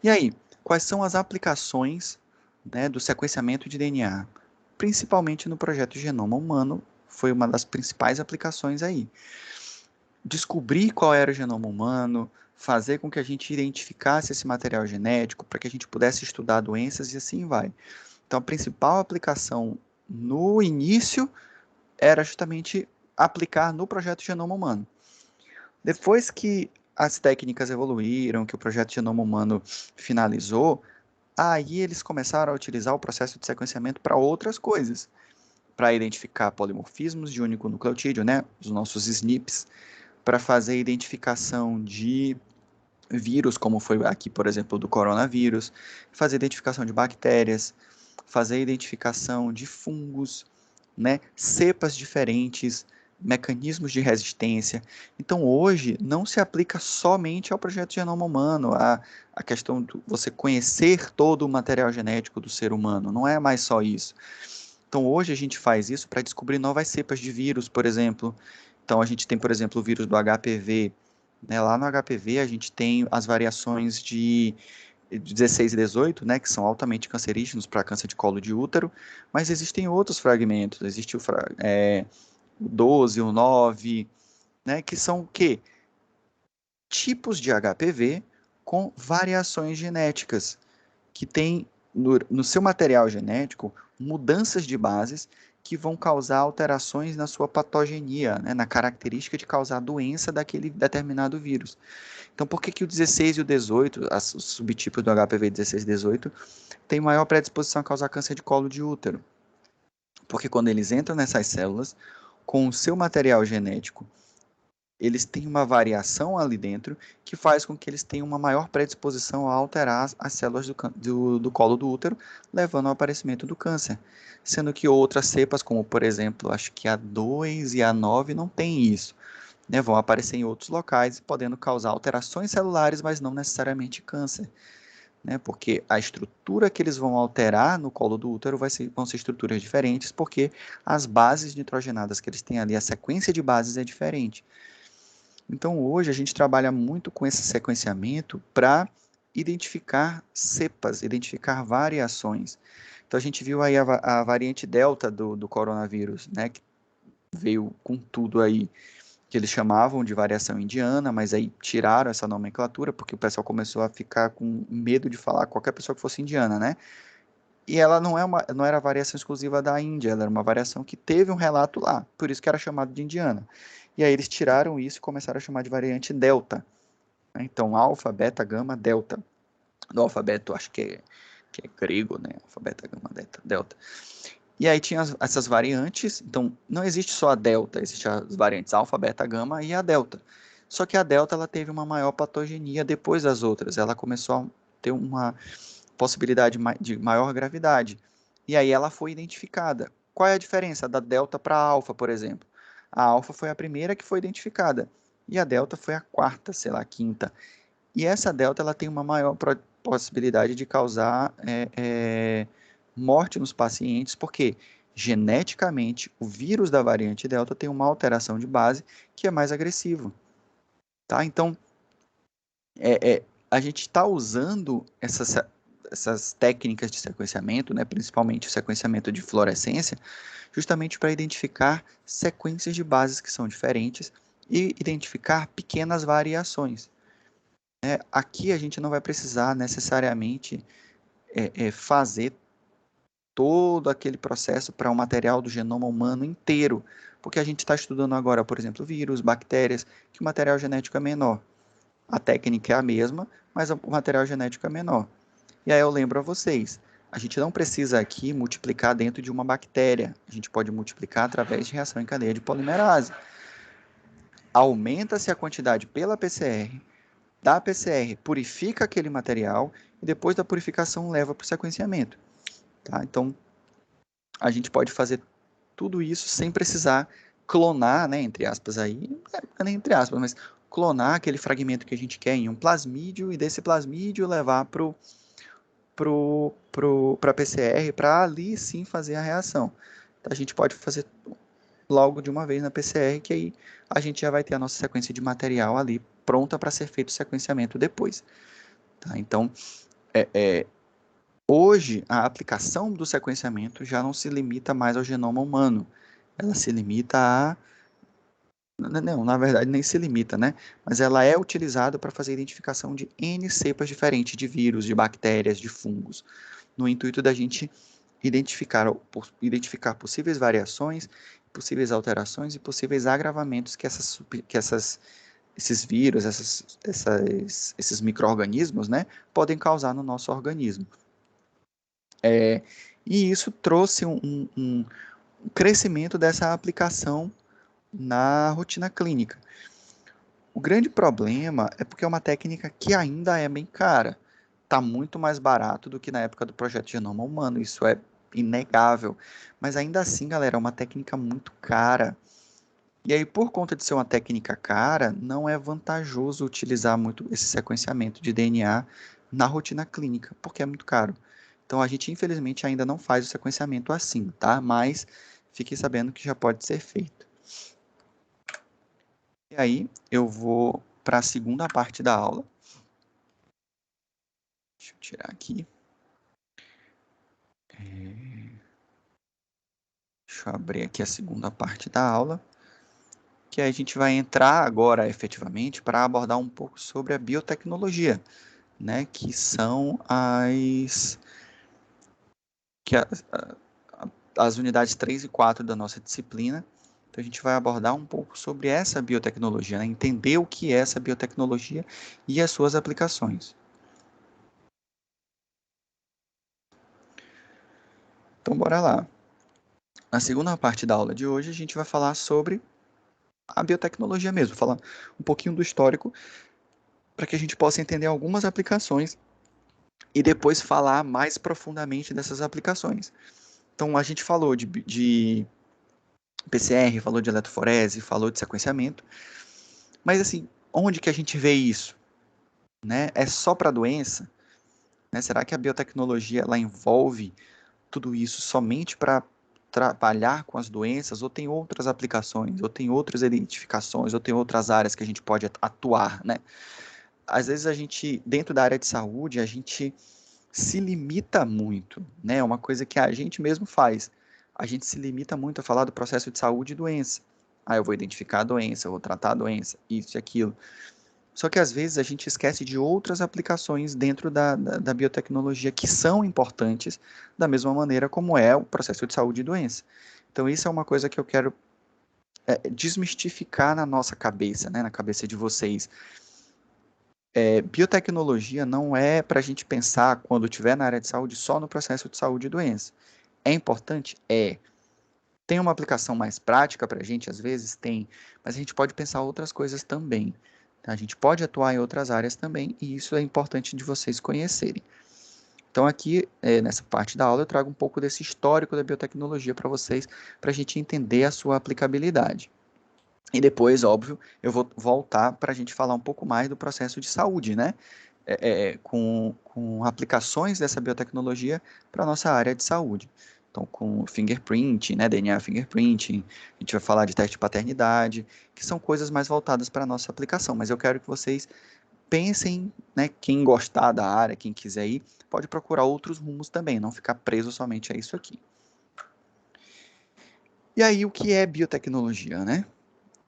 Speaker 1: E aí, quais são as aplicações, né, do sequenciamento de DNA? Principalmente no projeto Genoma Humano, foi uma das principais aplicações aí. Descobrir qual era o genoma humano, fazer com que a gente identificasse esse material genético para que a gente pudesse estudar doenças e assim vai. Então, a principal aplicação no início era justamente aplicar no projeto Genoma Humano. Depois que as técnicas evoluíram, que o projeto Genoma Humano finalizou, aí eles começaram a utilizar o processo de sequenciamento para outras coisas, para identificar polimorfismos de único nucleotídeo, né, os nossos SNPs, para fazer identificação de vírus, como foi aqui, por exemplo, do coronavírus, fazer identificação de bactérias, fazer identificação de fungos, né, cepas diferentes, mecanismos de resistência. Então, hoje, não se aplica somente ao projeto Genoma Humano, a questão de você conhecer todo o material genético do ser humano, não é mais só isso. Então, hoje a gente faz isso para descobrir novas cepas de vírus, por exemplo. Então, a gente tem, por exemplo, o vírus do HPV. Né? Lá no HPV, a gente tem as variações de 16 e 18, né, que são altamente cancerígenos para câncer de colo de útero, mas existem outros fragmentos, existe o 12, o 9, né, que são o quê? Tipos de HPV com variações genéticas, que tem no seu material genético mudanças de bases que vão causar alterações na sua patogenia, né, na característica de causar doença daquele determinado vírus. Então, por que o 16 e o 18, os subtipos do HPV 16 e 18, têm maior predisposição a causar câncer de colo de útero? Porque quando eles entram nessas células, com o seu material genético, eles têm uma variação ali dentro que faz com que eles tenham uma maior predisposição a alterar as células do colo do útero, levando ao aparecimento do câncer. Sendo que outras cepas, como por exemplo, acho que a 2 e a 9 não tem isso. Né, vão aparecer em outros locais, podendo causar alterações celulares, mas não necessariamente câncer. Né, porque a estrutura que eles vão alterar no colo do útero vão ser estruturas diferentes, porque as bases nitrogenadas que eles têm ali, a sequência de bases é diferente. Então, hoje, a gente trabalha muito com esse sequenciamento para identificar cepas, identificar variações. Então, a gente viu aí a variante Delta do coronavírus, né, que veio com tudo aí, que eles chamavam de variação indiana, mas aí tiraram essa nomenclatura, porque o pessoal começou a ficar com medo de falar qualquer pessoa que fosse indiana, né? E ela não era variação exclusiva da Índia, ela era uma variação que teve um relato lá, por isso que era chamado de indiana. E aí eles tiraram isso e começaram a chamar de variante delta. Então, alfa, beta, gama, delta. Do alfabeto, acho que é grego, né? Alfa, beta, gama, delta. E aí tinha essas variantes, então não existe só a delta, existem as variantes alfa, beta, gama e a delta. Só que a delta ela teve uma maior patogenia depois das outras, ela começou a ter uma possibilidade de maior gravidade. E aí ela foi identificada. Qual é a diferença da delta para a alfa, por exemplo? A alfa foi a primeira que foi identificada e a delta foi a quarta, sei lá, a quinta. E essa delta ela tem uma maior possibilidade de causar morte nos pacientes, porque geneticamente o vírus da variante delta tem uma alteração de base que é mais agressivo. Tá? Então, a gente está usando essas técnicas de sequenciamento, né, principalmente o sequenciamento de fluorescência, justamente para identificar sequências de bases que são diferentes e identificar pequenas variações. Aqui a gente não vai precisar necessariamente fazer todo aquele processo para um material do genoma humano inteiro, porque a gente está estudando agora, por exemplo, vírus, bactérias, que o material genético é menor. A técnica é a mesma, mas o material genético é menor. E aí eu lembro a vocês, a gente não precisa aqui multiplicar dentro de uma bactéria, a gente pode multiplicar através de reação em cadeia de polimerase. Aumenta-se a quantidade pela PCR, da PCR purifica aquele material e depois da purificação leva para o sequenciamento. Tá? Então, a gente pode fazer tudo isso sem precisar clonar, né, entre aspas aí, não é nem entre aspas, mas clonar aquele fragmento que a gente quer em um plasmídio e desse plasmídio levar para a PCR para ali sim fazer a reação. Então, a gente pode fazer logo de uma vez na PCR, que aí a gente já vai ter a nossa sequência de material ali pronta para ser feito o sequenciamento depois. Tá? Então, hoje, a aplicação do sequenciamento já não se limita mais ao genoma humano. Ela se limita a... Não, na verdade, nem se limita, né? Mas ela é utilizada para fazer identificação de N cepas diferentes de vírus, de bactérias, de fungos, no intuito da gente identificar possíveis variações, possíveis alterações e possíveis agravamentos que esses vírus, esses micro-organismos, né, podem causar no nosso organismo. E isso trouxe um crescimento dessa aplicação na rotina clínica. O grande problema é porque é uma técnica que ainda é bem cara. Está muito mais barato do que na época do Projeto Genoma Humano, isso é inegável. Mas ainda assim, galera, é uma técnica muito cara. E aí, por conta de ser uma técnica cara, não é vantajoso utilizar muito esse sequenciamento de DNA na rotina clínica, porque é muito caro. Então, a gente, infelizmente, ainda não faz o sequenciamento assim, tá? Mas fique sabendo que já pode ser feito. E aí, eu vou para a segunda parte da aula. Deixa eu tirar aqui. Deixa eu abrir aqui a segunda parte da aula, que a gente vai entrar agora, efetivamente, para abordar um pouco sobre a biotecnologia, né? Que são as unidades 3 e 4 da nossa disciplina. Então, a gente vai abordar um pouco sobre essa biotecnologia, né? Entender o que é essa biotecnologia e as suas aplicações. Então, bora lá. Na segunda parte da aula de hoje, a gente vai falar sobre a biotecnologia mesmo, falar um pouquinho do histórico para que a gente possa entender algumas aplicações e depois falar mais profundamente dessas aplicações. Então, a gente falou de PCR, falou de eletroforese, falou de sequenciamento, mas assim, onde que a gente vê isso? Né? É só para doença? Né? Será que a biotecnologia ela envolve tudo isso somente para trabalhar com as doenças, ou tem outras aplicações, ou tem outras identificações, ou tem outras áreas que a gente pode atuar, né? Às vezes a gente, dentro da área de saúde, a gente se limita muito, né? É uma coisa que a gente mesmo faz. A gente se limita muito a falar do processo de saúde e doença. Eu vou identificar a doença, eu vou tratar a doença, isso e aquilo. Só que às vezes a gente esquece de outras aplicações dentro da biotecnologia que são importantes, da mesma maneira como é o processo de saúde e doença. Então, isso é uma coisa que eu quero desmistificar na nossa cabeça, né, na cabeça de vocês. Biotecnologia não é para a gente pensar, quando estiver na área de saúde, só no processo de saúde e doença. É importante? É. Tem uma aplicação mais prática para a gente? Às vezes tem, mas a gente pode pensar outras coisas também. Tá? A gente pode atuar em outras áreas também, e isso é importante de vocês conhecerem. Então, aqui, nessa parte da aula, eu trago um pouco desse histórico da biotecnologia para vocês, para a gente entender a sua aplicabilidade. E depois, óbvio, eu vou voltar para a gente falar um pouco mais do processo de saúde, né? Com aplicações dessa biotecnologia para a nossa área de saúde. Então, com fingerprint, né, DNA fingerprint, a gente vai falar de teste de paternidade, que são coisas mais voltadas para a nossa aplicação. Mas eu quero que vocês pensem, né, quem gostar da área, quem quiser ir, pode procurar outros rumos também, não ficar preso somente a isso aqui. E aí, o que é biotecnologia, né?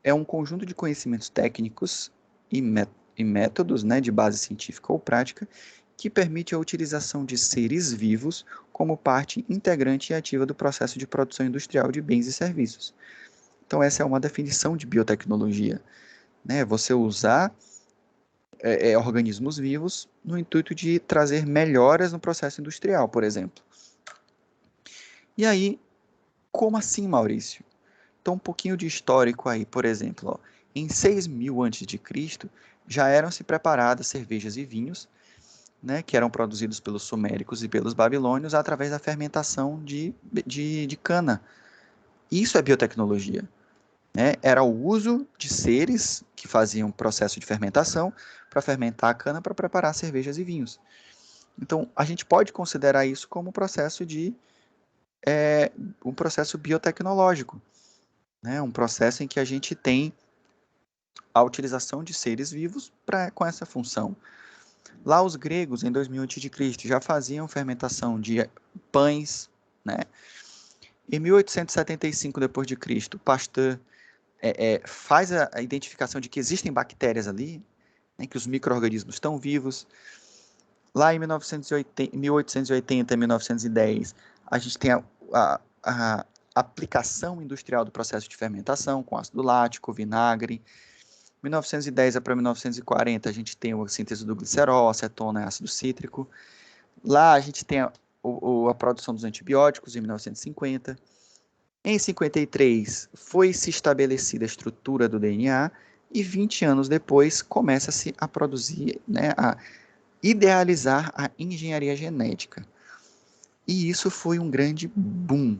Speaker 1: É um conjunto de conhecimentos técnicos e métodos, né, de base científica ou prática que permite a utilização de seres vivos como parte integrante e ativa do processo de produção industrial de bens e serviços. Então, essa é uma definição de biotecnologia, né? Você usar organismos vivos no intuito de trazer melhoras no processo industrial, por exemplo. E aí, como assim, Maurício? Então, um pouquinho de histórico aí, por exemplo, ó, em 6.000 a.C., já eram se preparadas cervejas e vinhos, né, que eram produzidos pelos suméricos e pelos babilônios através da fermentação de cana. Isso é biotecnologia. Né? Era o uso de seres que faziam processo de fermentação para fermentar a cana para preparar cervejas e vinhos. Então, a gente pode considerar isso como um processo biotecnológico, né? Um processo em que a gente tem a utilização de seres vivos com essa função. Lá os gregos, em 2000 a.C., já faziam fermentação de pães, né? Em 1875 d.C., Pasteur faz a identificação de que existem bactérias ali, né, que os micro-organismos estão vivos. Lá em 1880 e 1910, a gente tem a aplicação industrial do processo de fermentação com ácido lático, vinagre. 1910 para 1940, a gente tem a síntese do glicerol, acetona e ácido cítrico. Lá a gente tem a produção dos antibióticos em 1950. Em 53, foi-se estabelecida a estrutura do DNA e 20 anos depois começa-se a produzir, né, a idealizar a engenharia genética. E isso foi um grande boom,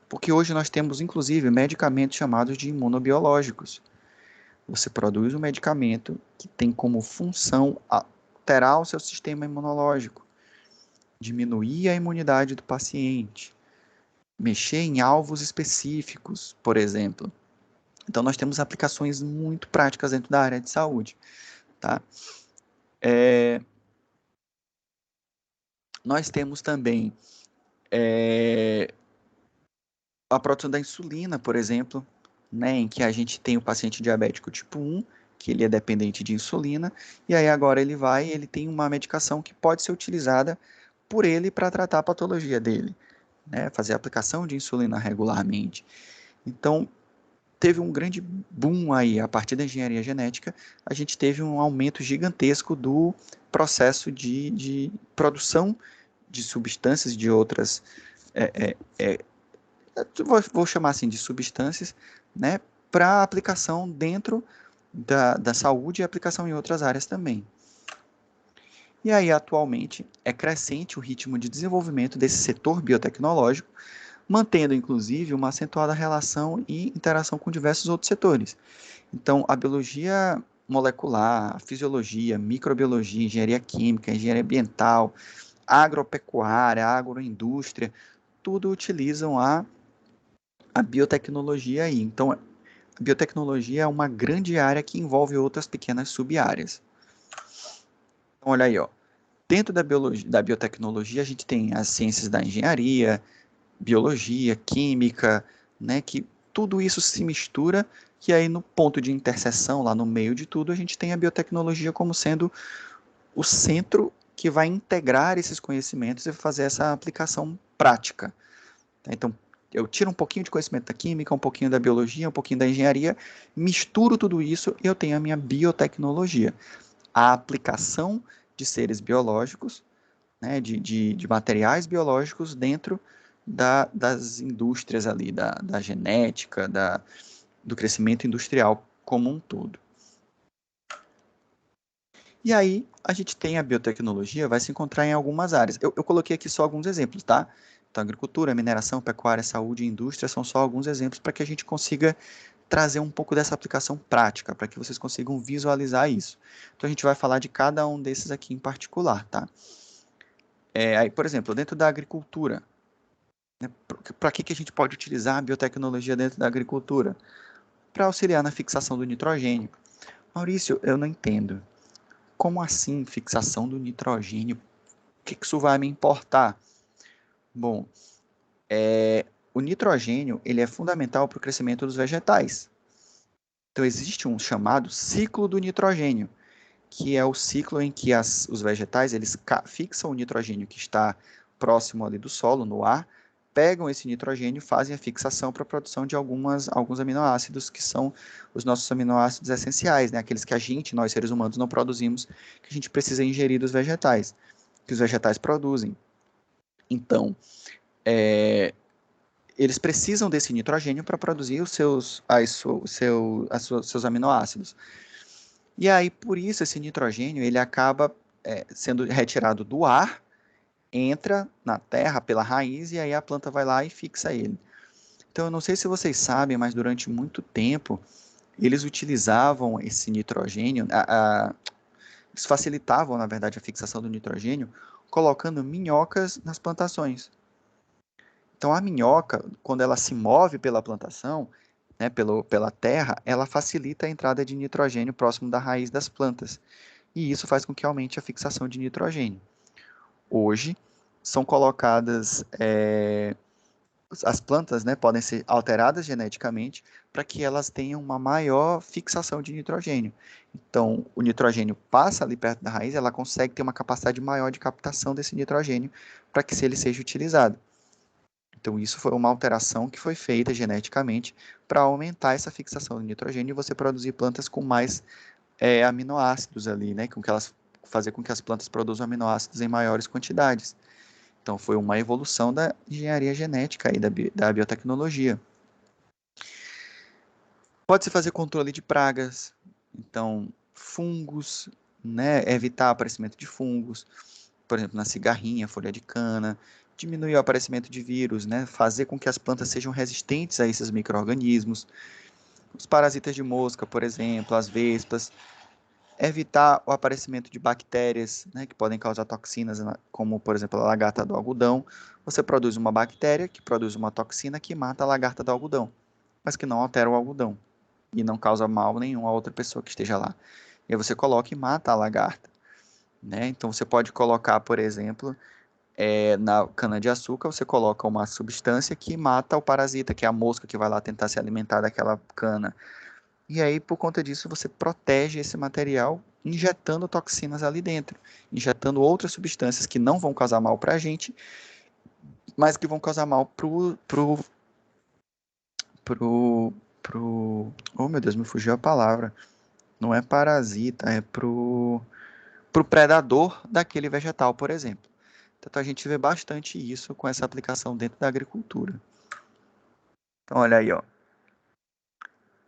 Speaker 1: porque hoje nós temos, inclusive, medicamentos chamados de imunobiológicos. Você produz um medicamento que tem como função alterar o seu sistema imunológico, diminuir a imunidade do paciente, mexer em alvos específicos, por exemplo. Então, nós temos aplicações muito práticas dentro da área de saúde. Tá? Nós temos também a produção da insulina, por exemplo, né, em que a gente tem o paciente diabético tipo 1, que ele é dependente de insulina, e aí agora ele tem uma medicação que pode ser utilizada por ele para tratar a patologia dele, né, fazer a aplicação de insulina regularmente. Então, teve um grande boom aí, a partir da engenharia genética, a gente teve um aumento gigantesco do processo de produção de substâncias de outras, vou chamar assim, de substâncias, né, para aplicação dentro da saúde e aplicação em outras áreas também. E aí, atualmente, é crescente o ritmo de desenvolvimento desse setor biotecnológico, mantendo, inclusive, uma acentuada relação e interação com diversos outros setores. Então, a biologia molecular, a fisiologia, microbiologia, engenharia química, engenharia ambiental, agropecuária, agroindústria, tudo utilizam a biotecnologia aí. Então, a biotecnologia é uma grande área que envolve outras pequenas sub-áreas. Então, olha aí, ó. Dentro da biotecnologia, a gente tem as ciências da engenharia, biologia, química, né, que tudo isso se mistura, que aí no ponto de interseção, lá no meio de tudo, a gente tem a biotecnologia como sendo o centro que vai integrar esses conhecimentos e fazer essa aplicação prática. Então, eu tiro um pouquinho de conhecimento da química, um pouquinho da biologia, um pouquinho da engenharia, misturo tudo isso e eu tenho a minha biotecnologia. A aplicação de seres biológicos, né, de materiais biológicos dentro das indústrias ali, da genética, do crescimento industrial como um todo. E aí, a gente tem a biotecnologia, vai se encontrar em algumas áreas. Eu coloquei aqui só alguns exemplos, tá? Então, agricultura, mineração, pecuária, saúde e indústria são só alguns exemplos para que a gente consiga trazer um pouco dessa aplicação prática, para que vocês consigam visualizar isso. Então, a gente vai falar de cada um desses aqui em particular, tá? Aí, por exemplo, dentro da agricultura, né, para que a gente pode utilizar a biotecnologia dentro da agricultura? Para auxiliar na fixação do nitrogênio. Maurício, eu não entendo. como assim fixação do nitrogênio? O que isso vai me importar? Bom, o nitrogênio ele é fundamental para o crescimento dos vegetais. Então, existe um chamado ciclo do nitrogênio, que é o ciclo em que os vegetais eles fixam o nitrogênio que está próximo ali do solo, no ar, pegam esse nitrogênio e fazem a fixação para a produção de alguns aminoácidos que são os nossos aminoácidos essenciais, né? Aqueles que nós seres humanos, não produzimos, que a gente precisa ingerir dos vegetais, que os vegetais produzem. Então, eles precisam desse nitrogênio para produzir seus aminoácidos. E aí, por isso, esse nitrogênio ele acaba sendo retirado do ar, entra na terra pela raiz e aí a planta vai lá e fixa ele. Então, eu não sei se vocês sabem, mas durante muito tempo eles utilizavam esse nitrogênio, eles facilitavam, na verdade, a fixação do nitrogênio, colocando minhocas nas plantações. Então, a minhoca, quando ela se move pela plantação, né, pela terra, ela facilita a entrada de nitrogênio próximo da raiz das plantas. E isso faz com que aumente a fixação de nitrogênio. Hoje, são colocadas, as plantas, né, podem ser alteradas geneticamente para que elas tenham uma maior fixação de nitrogênio. Então, o nitrogênio passa ali perto da raiz, ela consegue ter uma capacidade maior de captação desse nitrogênio para que ele seja utilizado. Então, isso foi uma alteração que foi feita geneticamente para aumentar essa fixação do nitrogênio e você produzir plantas com mais aminoácidos ali, né? Fazer com que as plantas produzam aminoácidos em maiores quantidades. Então, foi uma evolução da engenharia genética e da biotecnologia. Pode-se fazer controle de pragas, então, fungos, né? Evitar o aparecimento de fungos, por exemplo, na cigarrinha, folha de cana, diminuir o aparecimento de vírus, né? Fazer com que as plantas sejam resistentes a esses micro-organismos. Os parasitas de mosca, por exemplo, as vespas. Evitar o aparecimento de bactérias, né, que podem causar toxinas, como, por exemplo, a lagarta do algodão. Você produz uma bactéria que produz uma toxina que mata a lagarta do algodão, mas que não altera o algodão e não causa mal nenhum a outra pessoa que esteja lá. E aí você coloca e mata a lagarta. Né? Então, você pode colocar, por exemplo, na cana-de-açúcar, você coloca uma substância que mata o parasita, que é a mosca que vai lá tentar se alimentar daquela cana. E aí, por conta disso, você protege esse material injetando toxinas ali dentro, injetando outras substâncias que não vão causar mal para a gente, mas que vão causar mal oh meu Deus, me fugiu a palavra. Não é parasita, é pro predador daquele vegetal, por exemplo. Então a gente vê bastante isso com essa aplicação dentro da agricultura. Então olha aí, ó.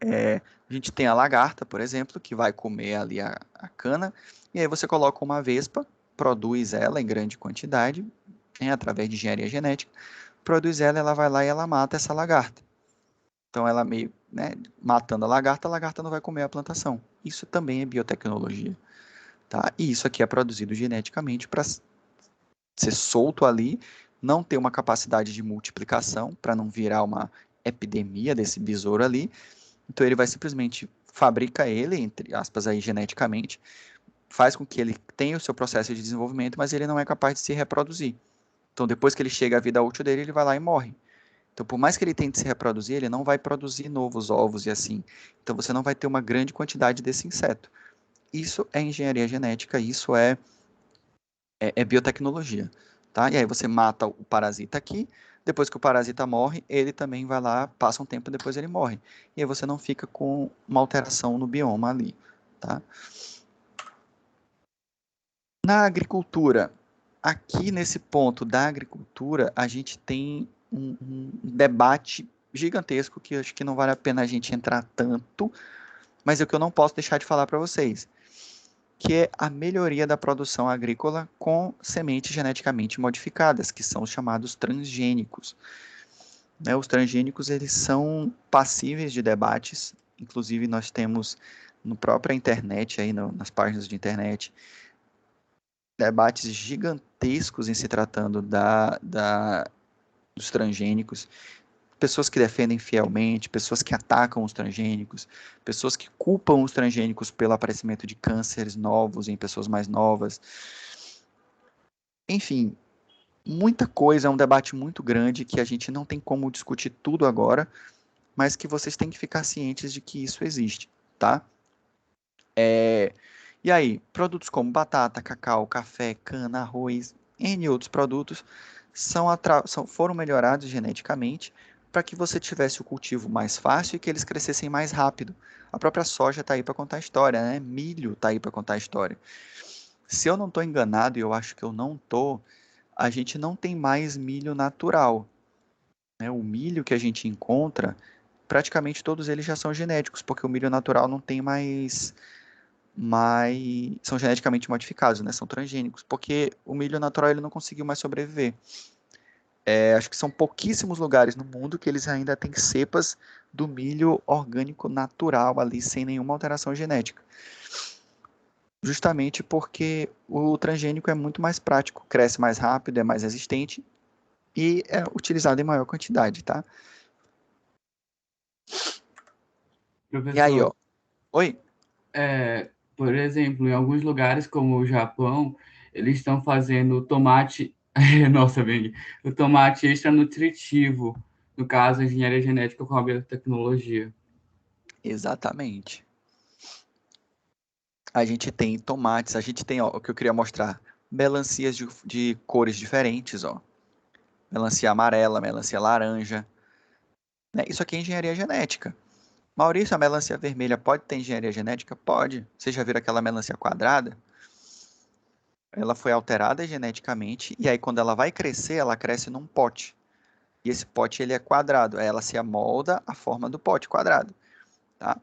Speaker 1: A gente tem a lagarta, por exemplo, que vai comer ali a cana, e aí você coloca uma vespa, produz ela em grande quantidade, né, através de engenharia genética, produz ela vai lá e ela mata essa lagarta. Então ela meio, né, matando a lagarta não vai comer a plantação. Isso também é biotecnologia. Tá? E isso aqui é produzido geneticamente para ser solto ali, não ter uma capacidade de multiplicação, para não virar uma epidemia desse besouro ali. Então ele vai simplesmente fabrica ele, entre aspas, aí, geneticamente, faz com que ele tenha o seu processo de desenvolvimento, mas ele não é capaz de se reproduzir. Então depois que ele chega à vida útil dele, ele vai lá e morre. Então, por mais que ele tente se reproduzir, ele não vai produzir novos ovos e assim. Então, você não vai ter uma grande quantidade desse inseto. Isso é engenharia genética, isso é biotecnologia. Tá? E aí você mata o parasita aqui, depois que o parasita morre, ele também vai lá, passa um tempo, depois ele morre. E aí você não fica com uma alteração no bioma ali. Tá? Na agricultura, aqui nesse ponto da agricultura, a gente tem um debate gigantesco que eu acho que não vale a pena a gente entrar tanto, mas é o que eu não posso deixar de falar para vocês, que é a melhoria da produção agrícola com sementes geneticamente modificadas, que são os chamados transgênicos. Né, os transgênicos eles são passíveis de debates, inclusive nós temos no própria internet, aí nas páginas de internet, debates gigantescos em se tratando dos transgênicos. pessoas que defendem fielmente, pessoas que atacam os transgênicos, pessoas que culpam os transgênicos pelo aparecimento de cânceres novos em pessoas mais novas. Enfim, muita coisa, é um debate muito grande que a gente não tem como discutir tudo agora, mas que vocês têm que ficar cientes de que isso existe, tá? E aí, produtos como batata, cacau, café, cana, arroz, N outros produtos foram melhorados geneticamente para que você tivesse o cultivo mais fácil e que eles crescessem mais rápido. A própria soja está aí para contar a história, né? Milho está aí para contar a história. Se eu não estou enganado, e eu acho que eu não estou, a gente não tem mais milho natural, né? O milho que a gente encontra, praticamente todos eles já são genéticos, porque o milho natural não tem mais, são geneticamente modificados, né? São transgênicos, porque o milho natural ele não conseguiu mais sobreviver. Acho que são pouquíssimos lugares no mundo que eles ainda têm cepas do milho orgânico natural ali, sem nenhuma alteração genética. Justamente porque o transgênico é muito mais prático, cresce mais rápido, é mais resistente e é utilizado em maior quantidade, tá? E aí, ó.
Speaker 4: Professor,
Speaker 1: Oi?
Speaker 4: por exemplo, em alguns lugares como o Japão, eles estão fazendo tomate, nossa, bem, o tomate extra nutritivo, no caso, a engenharia genética com a biotecnologia.
Speaker 1: Exatamente. A gente tem tomates, a gente tem, ó, o que eu queria mostrar, melancias de cores diferentes, ó. Melancia amarela, melancia laranja, né? Isso aqui é engenharia genética. Maurício, a melancia vermelha pode ter engenharia genética? Pode. Você já viu aquela melancia quadrada? Ela foi alterada geneticamente e aí quando ela vai crescer, ela cresce num pote. E esse pote ele é quadrado, aí ela se amolda à forma do pote quadrado, tá?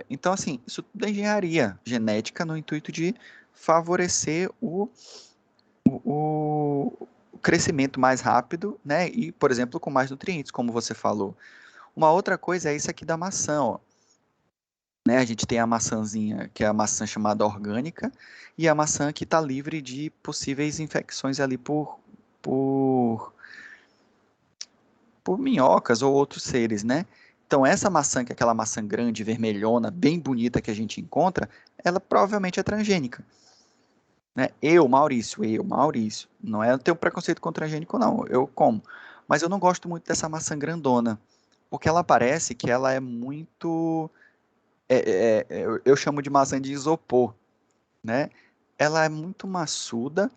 Speaker 1: Então, assim, isso tudo é engenharia genética no intuito de favorecer o crescimento mais rápido, né? E, por exemplo, com mais nutrientes, como você falou. Uma outra coisa é isso aqui da maçã, ó. Né? A gente tem a maçãzinha, que é a maçã chamada orgânica, e a maçã que está livre de possíveis infecções ali por, por minhocas ou outros seres, né? Então, essa maçã, que é aquela maçã grande, vermelhona, bem bonita que a gente encontra, ela provavelmente é transgênica. Né? Maurício, não é eu tenho preconceito com transgênico, não, eu como. Mas eu não gosto muito dessa maçã grandona, porque ela parece que ela é muito. Eu chamo de maçã de isopor, né? Ela é muito maçuda,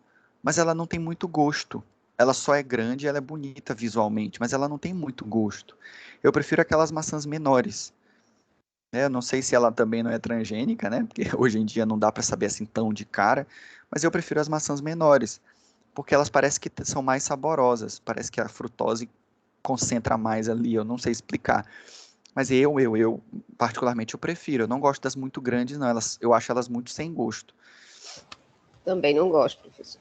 Speaker 1: mas ela não tem muito gosto. Ela só é grande, ela é bonita visualmente, mas ela não tem muito gosto. Eu prefiro aquelas maçãs menores. Né? Eu não sei se ela também não é transgênica, né? Porque hoje em dia não dá para saber assim tão de cara, mas eu prefiro as maçãs menores, porque elas parecem que são mais saborosas, parece que a frutose concentra mais ali, eu não sei explicar. Mas particularmente, eu prefiro. Eu não gosto das muito grandes, não. Eu acho elas muito sem gosto.
Speaker 5: Também não gosto, professor.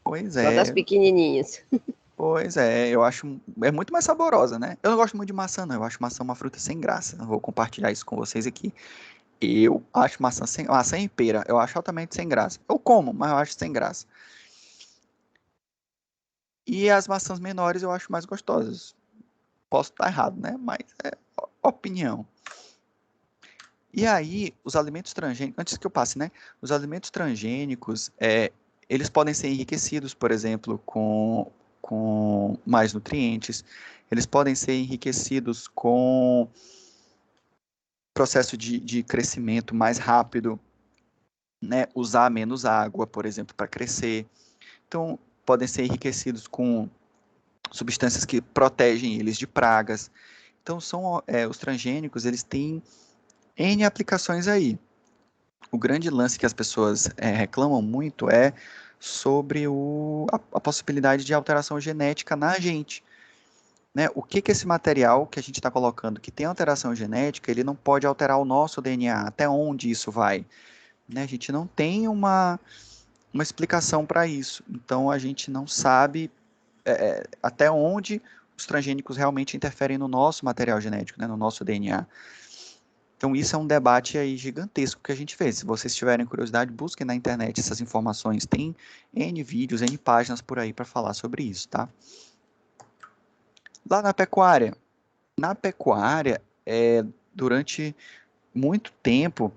Speaker 1: Pois
Speaker 5: Só das
Speaker 1: é,
Speaker 5: pequenininhas.
Speaker 1: pois é. Eu acho. É muito mais saborosa, né? Eu não gosto muito de maçã, não. Eu acho maçã uma fruta sem graça. Eu vou compartilhar isso com vocês aqui. Eu acho maçã e pera. Eu acho altamente sem graça. Eu como, mas eu acho sem graça. E as maçãs menores eu acho mais gostosas. Posso estar errado, né? Mas é opinião. E aí, os alimentos transgênicos, antes que eu passe, né? Os alimentos transgênicos, eles podem ser enriquecidos, por exemplo, com mais nutrientes. Eles podem ser enriquecidos com processo de crescimento mais rápido, né? Usar menos água, por exemplo, para crescer. Então, podem ser enriquecidos com substâncias que protegem eles de pragas. Então, os transgênicos, eles têm N aplicações aí. O grande lance que as pessoas reclamam muito é sobre a possibilidade de alteração genética na gente. Né? O que esse material que a gente está colocando que tem alteração genética, ele não pode alterar o nosso DNA? Até onde isso vai? Né? A gente não tem uma explicação para isso. Então, a gente não sabe até onde os transgênicos realmente interferem no nosso material genético, né? No nosso DNA. Então, isso é um debate aí gigantesco que a gente fez. Se vocês tiverem curiosidade, busquem na internet essas informações. Tem N vídeos, N páginas por aí para falar sobre isso, tá? Lá na pecuária, durante muito tempo,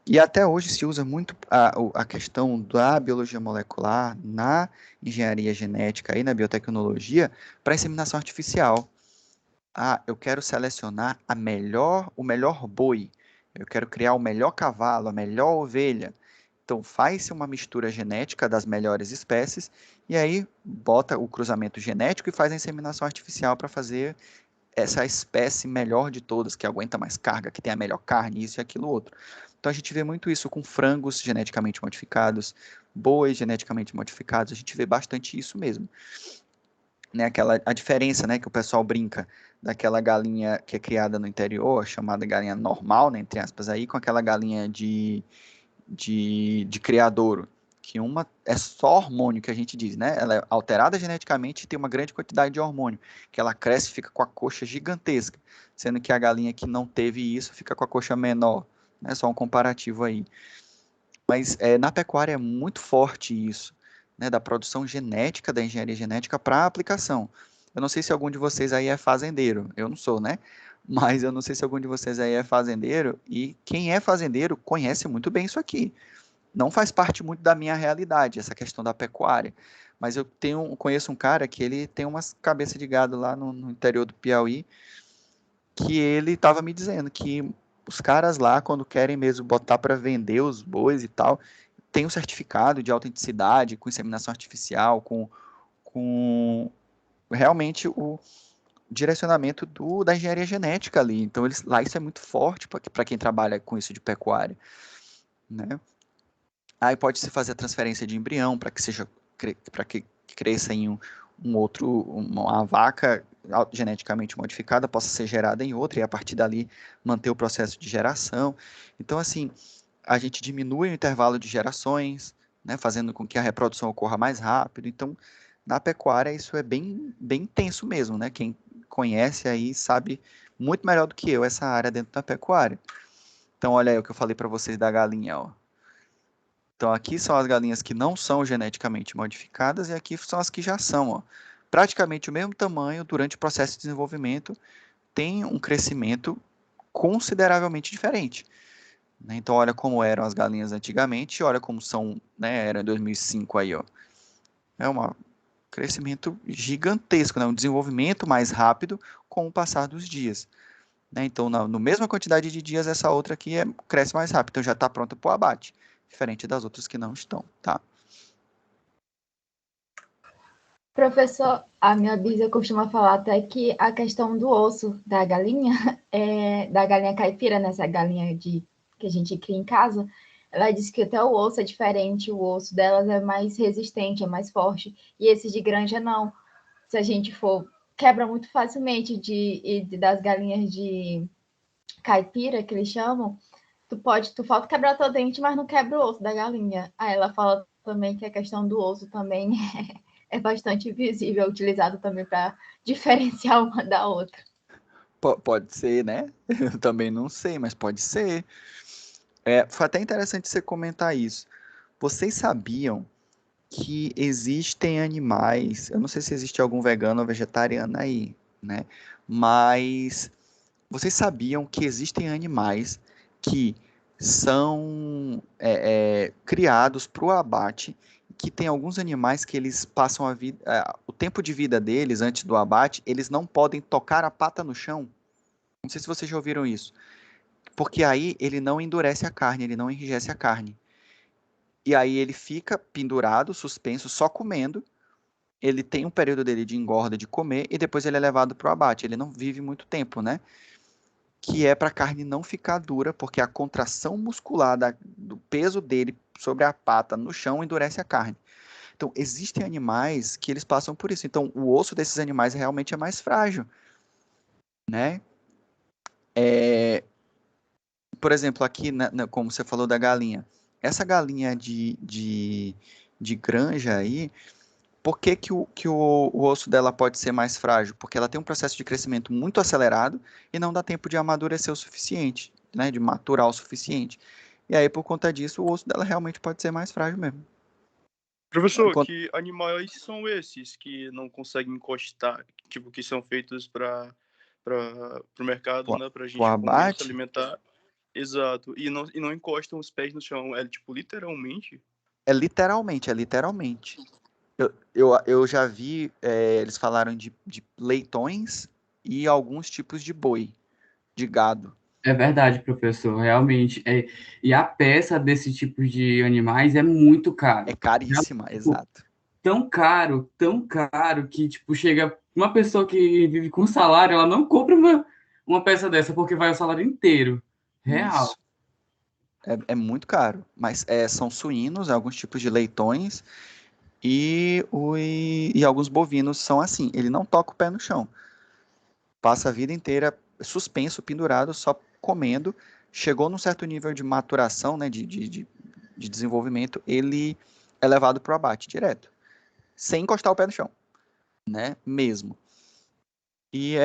Speaker 1: e até hoje se usa muito a questão da biologia molecular na engenharia genética e na biotecnologia para inseminação artificial. Eu quero selecionar o melhor boi, eu quero criar o melhor cavalo, a melhor ovelha. Então faz-se uma mistura genética das melhores espécies e aí bota o cruzamento genético e faz a inseminação artificial para fazer essa espécie melhor de todas, que aguenta mais carga, que tem a melhor carne, isso e aquilo outro. Então a gente vê muito isso com frangos geneticamente modificados, bois geneticamente modificados, a gente vê bastante isso mesmo. Né, a diferença, né, que o pessoal brinca daquela galinha que é criada no interior, chamada galinha normal, né, entre aspas, aí, com aquela galinha de criadouro, que uma é só hormônio, que a gente diz, né? Ela é alterada geneticamente e tem uma grande quantidade de hormônio, que ela cresce e fica com a coxa gigantesca, sendo que a galinha que não teve isso fica com a coxa menor, né? Só um comparativo aí. Mas na pecuária é muito forte isso, né? Da produção genética, da engenharia genética para a aplicação. Eu não sei se algum de vocês aí é fazendeiro, eu não sou, né? Mas eu não sei se algum de vocês aí é fazendeiro, e quem é fazendeiro conhece muito bem isso aqui. Não faz parte muito da minha realidade, essa questão da pecuária. Mas eu conheço um cara que ele tem umas cabeças de gado lá no interior do Piauí, que ele estava me dizendo que os caras lá, quando querem mesmo botar para vender os bois e tal, tem um certificado de autenticidade, com inseminação artificial, com realmente o direcionamento da engenharia genética ali. Então, lá isso é muito forte para quem trabalha com isso de pecuária, né? Aí pode-se fazer a transferência de embrião para que cresça em uma vaca geneticamente modificada, possa ser gerada em outra, e a partir dali manter o processo de geração. Então, assim, a gente diminui o intervalo de gerações, né, fazendo com que a reprodução ocorra mais rápido. Então, na pecuária, isso é bem, bem intenso mesmo, né? Quem conhece aí sabe muito melhor do que eu essa área dentro da pecuária. Então, olha aí o que eu falei para vocês da galinha, ó. Então, aqui são as galinhas que não são geneticamente modificadas e aqui são as que já são, ó. Praticamente o mesmo tamanho durante o processo de desenvolvimento, tem um crescimento consideravelmente diferente, né? Então, olha como eram as galinhas antigamente e olha como são, né, era em 2005 aí, ó. É um crescimento gigantesco, né? Um desenvolvimento mais rápido com o passar dos dias, né? Então, na mesma quantidade de dias, essa outra aqui cresce mais rápido, então já está pronta para o abate, diferente das outras que não estão, tá?
Speaker 6: Professor, a minha bisa costuma falar até que a questão do osso da galinha, da galinha caipira, nessa galinha que a gente cria em casa, ela disse que até o osso é diferente, o osso delas é mais resistente, é mais forte, e esse de granja não. Se a gente for, quebra muito facilmente das galinhas de caipira, que eles chamam, tu falta quebrar teu dente, mas não quebra o osso da galinha. Aí ela fala também que a questão do osso também é bastante visível, utilizado também para diferenciar uma da outra.
Speaker 1: Pode ser, né? Eu também não sei, mas pode ser. Foi até interessante você comentar isso. Vocês sabiam que existem animais, eu não sei se existe algum vegano ou vegetariano aí, né? Mas vocês sabiam que existem animais que são criados para o abate, que tem alguns animais que eles passam o tempo de vida deles antes do abate, eles não podem tocar a pata no chão? Não sei se vocês já ouviram isso. Porque aí ele não endurece a carne, ele não enrijece a carne. E aí ele fica pendurado, suspenso, só comendo. Ele tem um período dele de engorda de comer e depois ele é levado para o abate. Ele não vive muito tempo, né? Que é para a carne não ficar dura, porque a contração muscular do peso dele sobre a pata no chão endurece a carne. Então, existem animais que eles passam por isso. Então, o osso desses animais realmente é mais frágil, né? Por exemplo, aqui, como você falou da galinha, essa galinha de granja aí, por que o osso dela pode ser mais frágil? Porque ela tem um processo de crescimento muito acelerado e não dá tempo de amadurecer o suficiente, né, de maturar o suficiente. E aí, por conta disso, o osso dela realmente pode ser mais frágil mesmo.
Speaker 7: Professor,
Speaker 1: Enquanto
Speaker 7: que animais são esses que não conseguem encostar, tipo, que são feitos para o mercado, né, para a
Speaker 1: o
Speaker 7: gente comer, se
Speaker 1: abate
Speaker 7: alimentar? Exato. E não encostam os pés no chão, é tipo, literalmente?
Speaker 1: é literalmente, é literalmente. Eu já vi, eles falaram de leitões e alguns tipos de boi, de gado.
Speaker 4: É verdade, professor, realmente. E a peça desse tipo de animais é muito
Speaker 1: É
Speaker 4: caro.
Speaker 1: caríssima,
Speaker 4: Tipo,
Speaker 1: exato.
Speaker 4: tão caro, que, tipo, chega uma pessoa que vive com salário, ela não compra uma peça dessa, porque vai o salário inteiro. Real.
Speaker 1: Isso. É muito caro. Mas são suínos, alguns tipos de leitões e alguns bovinos são assim. Ele não toca o pé no chão. Passa a vida inteira suspenso, pendurado, só comendo. Chegou num certo nível de maturação, né, de desenvolvimento, ele é levado para o abate direto, sem encostar o pé no chão, né, mesmo. E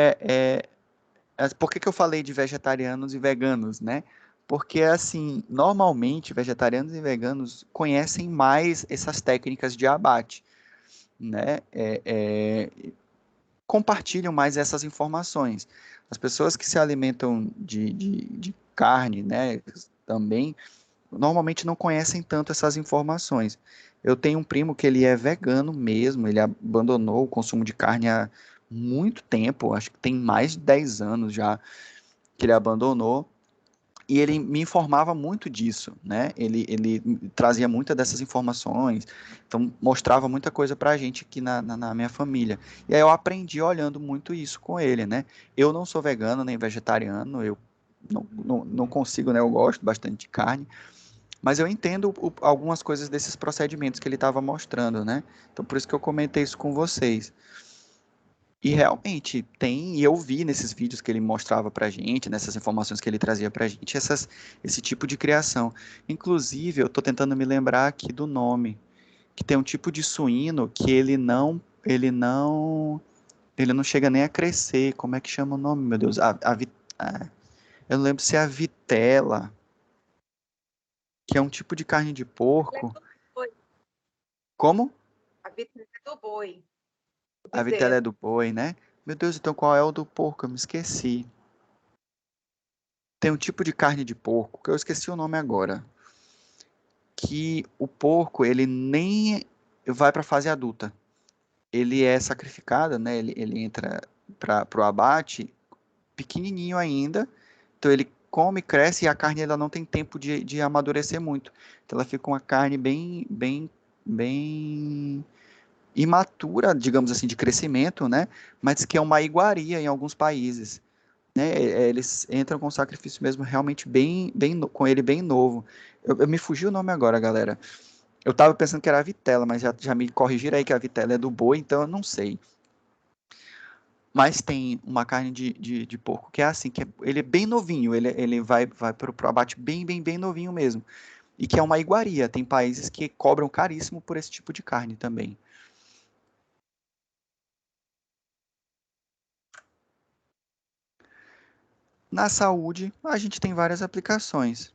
Speaker 1: por que eu falei de vegetarianos e veganos, né? Porque, assim, normalmente, vegetarianos e veganos conhecem mais essas técnicas de abate, né? Compartilham mais essas informações. As pessoas que se alimentam de carne, né, também, normalmente não conhecem tanto essas informações. Eu tenho um primo que ele é vegano mesmo, ele abandonou o consumo de carne há muito tempo, acho que tem mais de 10 anos já que ele abandonou, e ele me informava muito disso, né? Ele trazia muitas dessas informações, então mostrava muita coisa pra gente aqui na minha família. E aí eu aprendi olhando muito isso com ele, né? Eu não sou vegano nem vegetariano, eu não consigo, né? Eu gosto bastante de carne, mas eu entendo algumas coisas desses procedimentos que ele estava mostrando, né? Então por isso que eu comentei isso com vocês. E realmente tem, e eu vi nesses vídeos que ele mostrava pra gente, nessas informações que ele trazia pra gente, esse tipo de criação. Inclusive, eu tô tentando me lembrar aqui do nome, que tem um tipo de suíno que ele não chega nem a crescer. Como é que chama o nome, meu Deus? Eu não lembro se é a vitela, que é um tipo de carne de porco. Como?
Speaker 8: A vitela é do boi, do
Speaker 1: A vitela é
Speaker 8: bezerro.
Speaker 1: do boi, né? Meu Deus, então qual é o do porco? Eu me esqueci. Tem um tipo de carne de porco, que eu esqueci o nome agora, que o porco, ele nem vai para a fase adulta. Ele é sacrificado, né? Ele entra para o abate pequenininho ainda, então ele come, cresce e a carne ela não tem tempo de amadurecer muito. Então ela fica uma carne bem imatura, digamos assim, de crescimento, né? Mas que é uma iguaria em alguns países, né? Eles entram com um sacrifício mesmo realmente com ele bem novo. Eu me fugi o nome agora, galera. Eu tava pensando que era a vitela, mas já me corrigiram aí que a vitela é do boi, então eu não sei. Mas tem uma carne de porco que é assim, ele é bem novinho, ele vai pro abate bem novinho mesmo. E que é uma iguaria. Tem países que cobram caríssimo por esse tipo de carne também. Na saúde, a gente tem várias aplicações.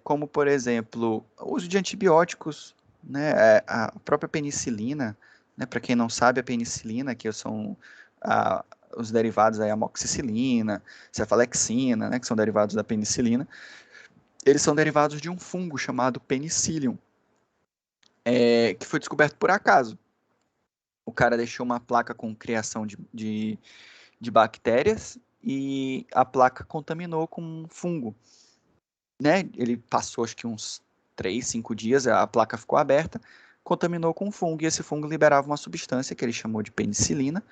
Speaker 1: Como, por exemplo, o uso de antibióticos, né, a própria penicilina, né, para quem não sabe, a penicilina, que são a, os derivados da amoxicilina, cefalexina, né, que são derivados da penicilina, eles são derivados de um fungo chamado Penicillium, que foi descoberto por acaso. O cara deixou uma placa com criação de bactérias e a placa contaminou com um fungo, né? Ele passou acho que uns 3, 5 dias, a placa ficou aberta, contaminou com fungo, e esse fungo liberava uma substância que ele chamou de penicilina,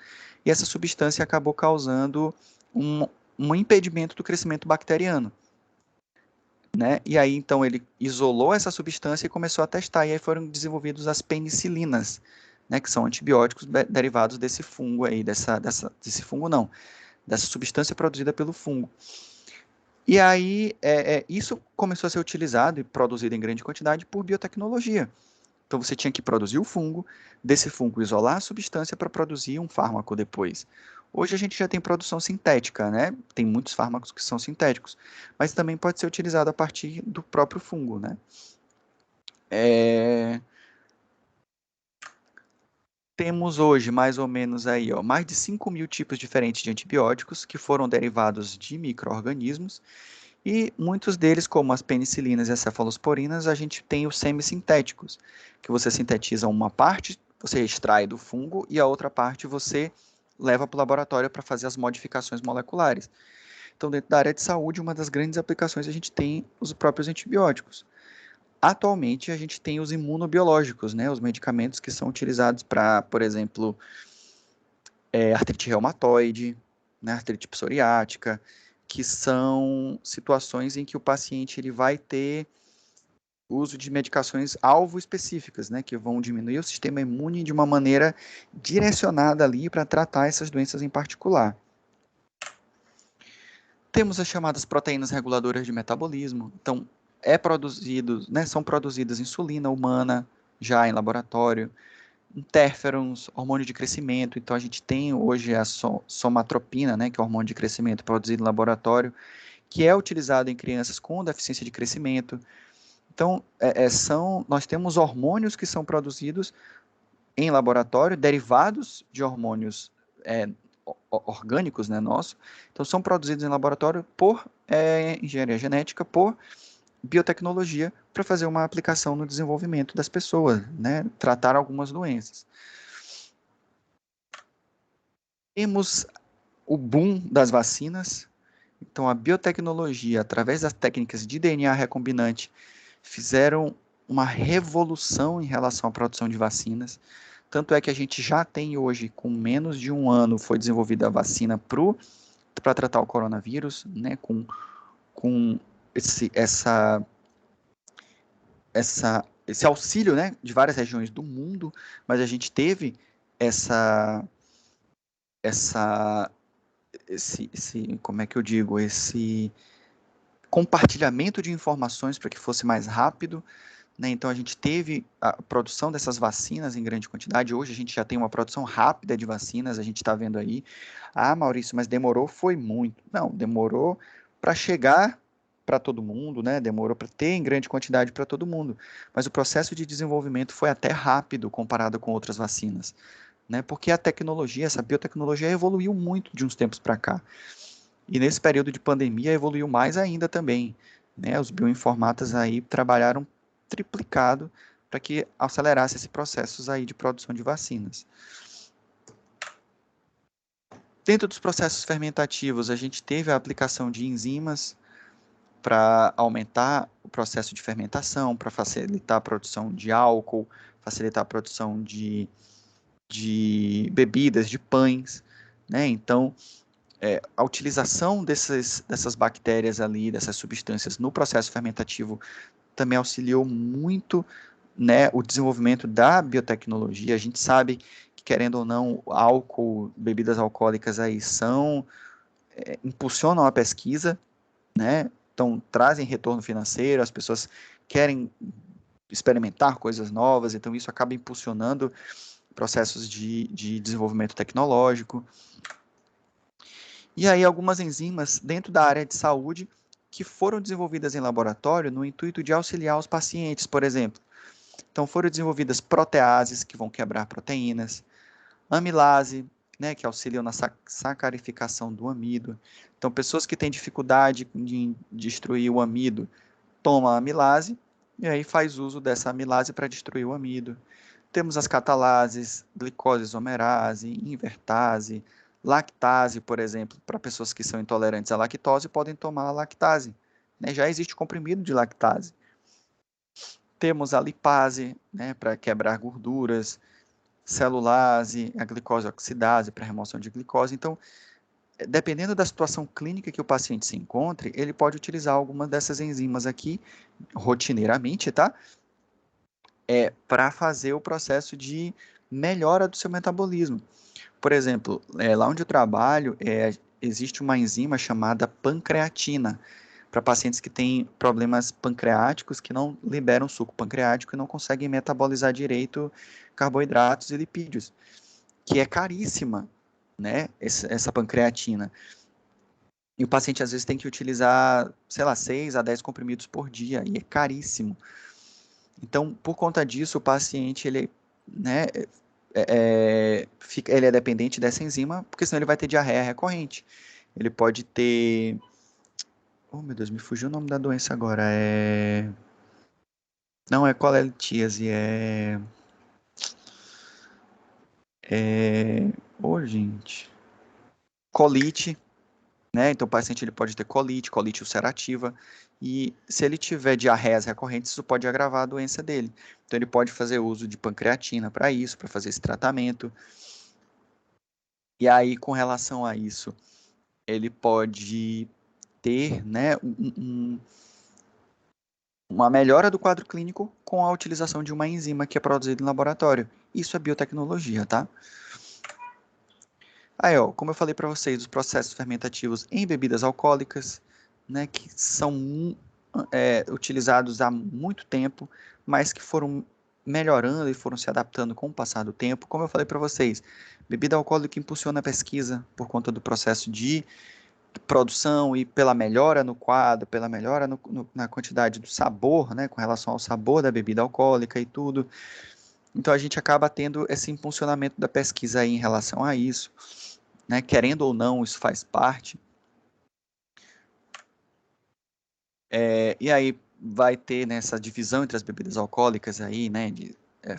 Speaker 1: e essa substância acabou causando um impedimento do crescimento bacteriano, né? E aí então ele isolou essa substância e começou a testar, e aí foram desenvolvidos as penicilinas, né, que são antibióticos derivados desse fungo aí, desse fungo não, dessa substância produzida pelo fungo. E aí, isso começou a ser utilizado e produzido em grande quantidade por biotecnologia. Então, você tinha que produzir o fungo, desse fungo isolar a substância para produzir um fármaco depois. Hoje a gente já tem produção sintética, né? Tem muitos fármacos que são sintéticos, mas também pode ser utilizado a partir do próprio fungo, né? temos hoje, mais ou menos aí, ó, mais de 5.000 tipos diferentes de antibióticos que foram derivados de micro-organismos, e muitos deles, como as penicilinas e as cefalosporinas, a gente tem os semissintéticos, que você sintetiza uma parte, você extrai do fungo, e a outra parte você leva para o laboratório para fazer as modificações moleculares. Então, dentro da área de saúde, uma das grandes aplicações a gente tem os próprios antibióticos. Atualmente, a gente tem os imunobiológicos, né, os medicamentos que são utilizados para, por exemplo, artrite reumatoide, né, artrite psoriática, que são situações em que o paciente ele vai ter uso de medicações alvo específicas, né, que vão diminuir o sistema imune de uma maneira direcionada ali para tratar essas doenças em particular. Temos as chamadas proteínas reguladoras de metabolismo. Então, são produzidas insulina humana já em laboratório, interferons, hormônio de crescimento. Então, a gente tem hoje a somatropina, né, que é o hormônio de crescimento produzido em laboratório, que é utilizado em crianças com deficiência de crescimento. Então, nós temos hormônios que são produzidos em laboratório, derivados de hormônios orgânicos, né, nossos. Então, são produzidos em laboratório por engenharia genética, por biotecnologia, para fazer uma aplicação no desenvolvimento das pessoas, né, tratar algumas doenças. Temos o boom das vacinas. Então, a biotecnologia, através das técnicas de DNA recombinante, fizeram uma revolução em relação à produção de vacinas. Tanto é que a gente já tem hoje, com menos de um ano, foi desenvolvida a vacina para tratar o coronavírus, né, com esse auxílio, né, de várias regiões do mundo, mas a gente teve como é que eu digo, esse compartilhamento de informações para que fosse mais rápido, né? Então a gente teve a produção dessas vacinas em grande quantidade. Hoje a gente já tem uma produção rápida de vacinas, a gente está vendo aí. Ah, Maurício, mas demorou? Foi muito. Não, demorou para chegar para todo mundo, né? Demorou para ter em grande quantidade para todo mundo. Mas o processo de desenvolvimento foi até rápido comparado com outras vacinas, né? Porque a tecnologia, essa biotecnologia evoluiu muito de uns tempos para cá. E nesse período de pandemia evoluiu mais ainda também, né? Os bioinformatas aí trabalharam triplicado para que acelerasse esses processos aí de produção de vacinas. Dentro dos processos fermentativos, a gente teve a aplicação de enzimas para aumentar o processo de fermentação, para facilitar a produção de álcool, facilitar a produção de bebidas, de pães, né? Então, a utilização dessas bactérias ali, dessas substâncias no processo fermentativo também auxiliou muito, né, o desenvolvimento da biotecnologia. A gente sabe que, querendo ou não, álcool, bebidas alcoólicas aí impulsionam a pesquisa, né? Então trazem retorno financeiro, as pessoas querem experimentar coisas novas, então isso acaba impulsionando processos de desenvolvimento tecnológico. E aí algumas enzimas dentro da área de saúde que foram desenvolvidas em laboratório no intuito de auxiliar os pacientes, por exemplo. Então foram desenvolvidas proteases, que vão quebrar proteínas, amilase, né, que auxiliam na sacarificação do amido. Então pessoas que têm dificuldade de destruir o amido, tomam a amilase, e aí faz uso dessa amilase para destruir o amido. Temos as catalases, glicose isomerase, invertase, lactase, por exemplo, para pessoas que são intolerantes à lactose, podem tomar a lactase, né? Já existe comprimido de lactase. Temos a lipase, né, para quebrar gorduras, celulase, a glicose oxidase para remoção de glicose. Então, dependendo da situação clínica que o paciente se encontre, ele pode utilizar alguma dessas enzimas aqui, rotineiramente, tá? Para fazer o processo de melhora do seu metabolismo. Por exemplo, lá onde eu trabalho, existe uma enzima chamada pancreatina, para pacientes que têm problemas pancreáticos, que não liberam suco pancreático e não conseguem metabolizar direito carboidratos e lipídios, que é caríssima, né, essa pancreatina. E o paciente às vezes tem que utilizar, sei lá, 6 a 10 comprimidos por dia, e é caríssimo. Então, por conta disso, o paciente, ele, né, ele é dependente dessa enzima, porque senão ele vai ter diarreia recorrente. Ele pode ter... Oh, meu Deus, me fugiu o nome da doença agora. Não é colelitíase, Ô, gente. Colite, né? Então o paciente ele pode ter colite ulcerativa, e se ele tiver diarreias recorrentes, isso pode agravar a doença dele. Então ele pode fazer uso de pancreatina para isso, para fazer esse tratamento. E aí, com relação a isso, ele pode ter, né, uma melhora do quadro clínico com a utilização de uma enzima que é produzida em laboratório. Isso é biotecnologia, tá? Aí, ó, como eu falei para vocês, os processos fermentativos em bebidas alcoólicas, né, que são utilizados há muito tempo, mas que foram melhorando e foram se adaptando com o passar do tempo. Como eu falei para vocês, bebida alcoólica impulsiona a pesquisa por conta do processo de produção e pela melhora no quadro, pela melhora na quantidade do sabor, né, com relação ao sabor da bebida alcoólica e tudo. Então a gente acaba tendo esse impulsionamento da pesquisa aí em relação a isso, né, querendo ou não, isso faz parte. E aí vai ter nessa divisão entre as bebidas alcoólicas aí, né,